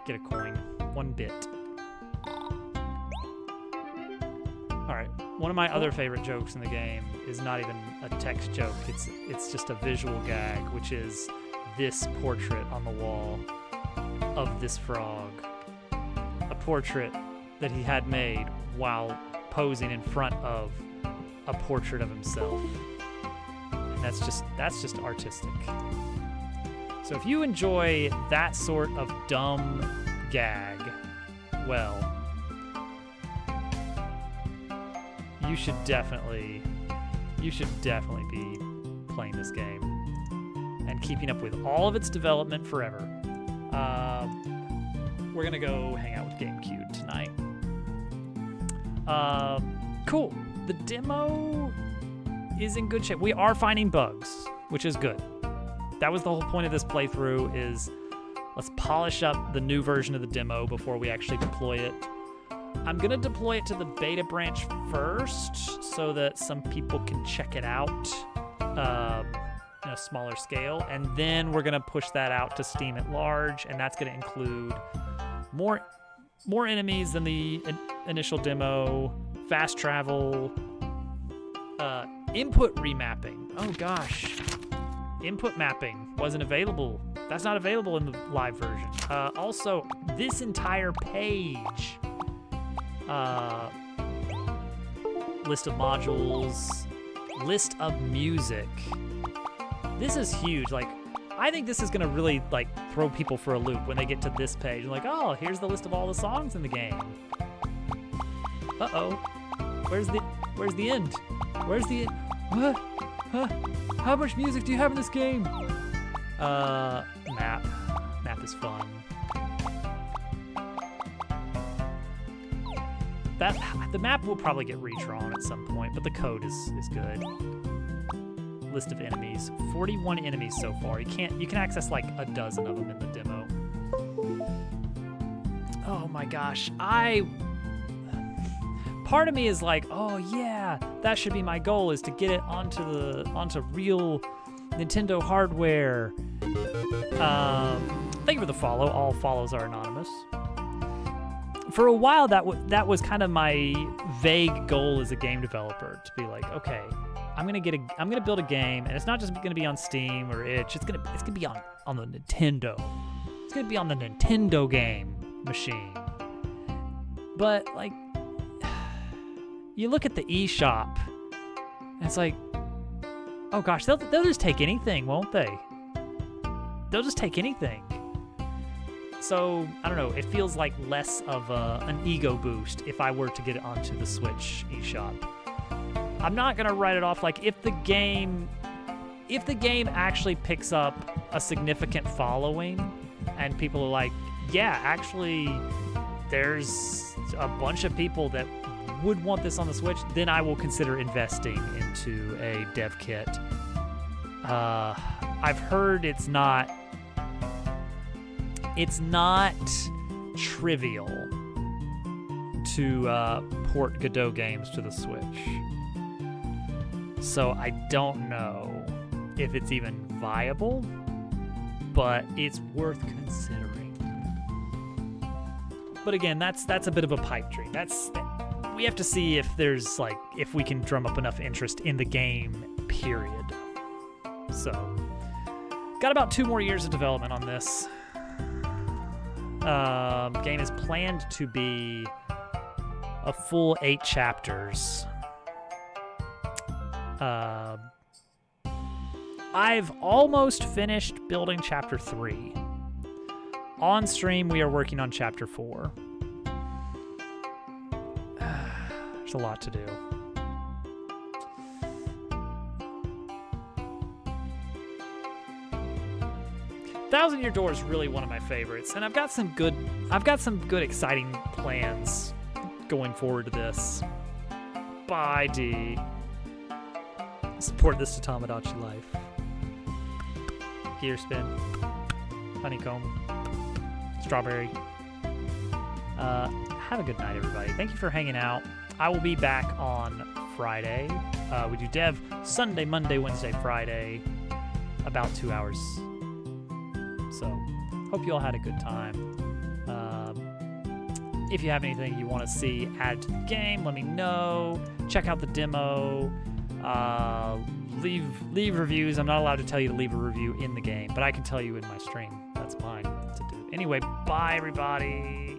Get a coin, 1 bit. All right, one of my other favorite jokes in the game is not even a text joke. It's just a visual gag, which is this portrait on the wall of this frog. A portrait that he had made while posing in front of a portrait of himself. And that's just artistic. So if you enjoy that sort of dumb gag, well, you should definitely be playing this game and keeping up with all of its development forever. We're gonna go hang out with GameCube tonight. Cool. The demo is in good shape. We are finding bugs, which is good. That was the whole point of this playthrough, is let's polish up the new version of the demo before we actually deploy it. I'm gonna deploy it to the beta branch first so that some people can check it out in a smaller scale, and then we're gonna push that out to Steam at large, and that's gonna include more enemies than the initial demo, fast travel, input remapping. Oh gosh. Input mapping wasn't available. That's not available in the live version. Also, this entire page, list of modules, list of music. This is huge. Like, I think this is gonna really like throw people for a loop when they get to this page. Like, oh, here's the list of all the songs in the game. Uh-oh. Where's the end? Where's the end? What? Huh? How much music do you have in this game? Map. Map is fun. The map will probably get redrawn at some point, but the code is good. List of enemies. 41 enemies so far. You can access like a dozen of them in the demo. Oh my gosh. Part of me is like, oh yeah, that should be my goal, is to get it onto real Nintendo hardware Thank you for the follow. All follows are anonymous. For a while, that was kind of my vague goal as a game developer, to be like, okay, I'm gonna build a game, and it's not just gonna be on Steam or itch. It's gonna be on the Nintendo. It's gonna be on the Nintendo game machine. But like, you look at the eShop, and it's like, oh gosh, they'll just take anything, won't they? They'll just take anything. So, I don't know, it feels like less of an ego boost if I were to get it onto the Switch eShop. I'm not going to write it off. Like, if the game actually picks up a significant following and people are like, yeah, actually, there's a bunch of people that would want this on the Switch, then I will consider investing into a dev kit. I've heard it's not trivial to port Godot games to the Switch. So I don't know if it's even viable, but it's worth considering. But again, that's a bit of a pipe dream. We have to see if we can drum up enough interest in the game, period. So, got about 2 more years of development on this. Game is planned to be a full 8 chapters. I've almost finished building chapter 3. On stream, we are working on chapter 4. There's a lot to do. Thousand Year Door is really one of my favorites, and I've got some good exciting plans going forward to this. Bye, D. Support this to Tamagotchi life. Gear spin. Honeycomb. Strawberry. Have a good night, everybody. Thank you for hanging out. I will be back on Friday. We do dev Sunday, Monday, Wednesday, Friday. About 2 hours. So, hope you all had a good time. If you have anything you want to see added to the game, let me know. Check out the demo. Leave reviews. I'm not allowed to tell you to leave a review in the game, but I can tell you in my stream. That's mine to do. Anyway, bye, everybody.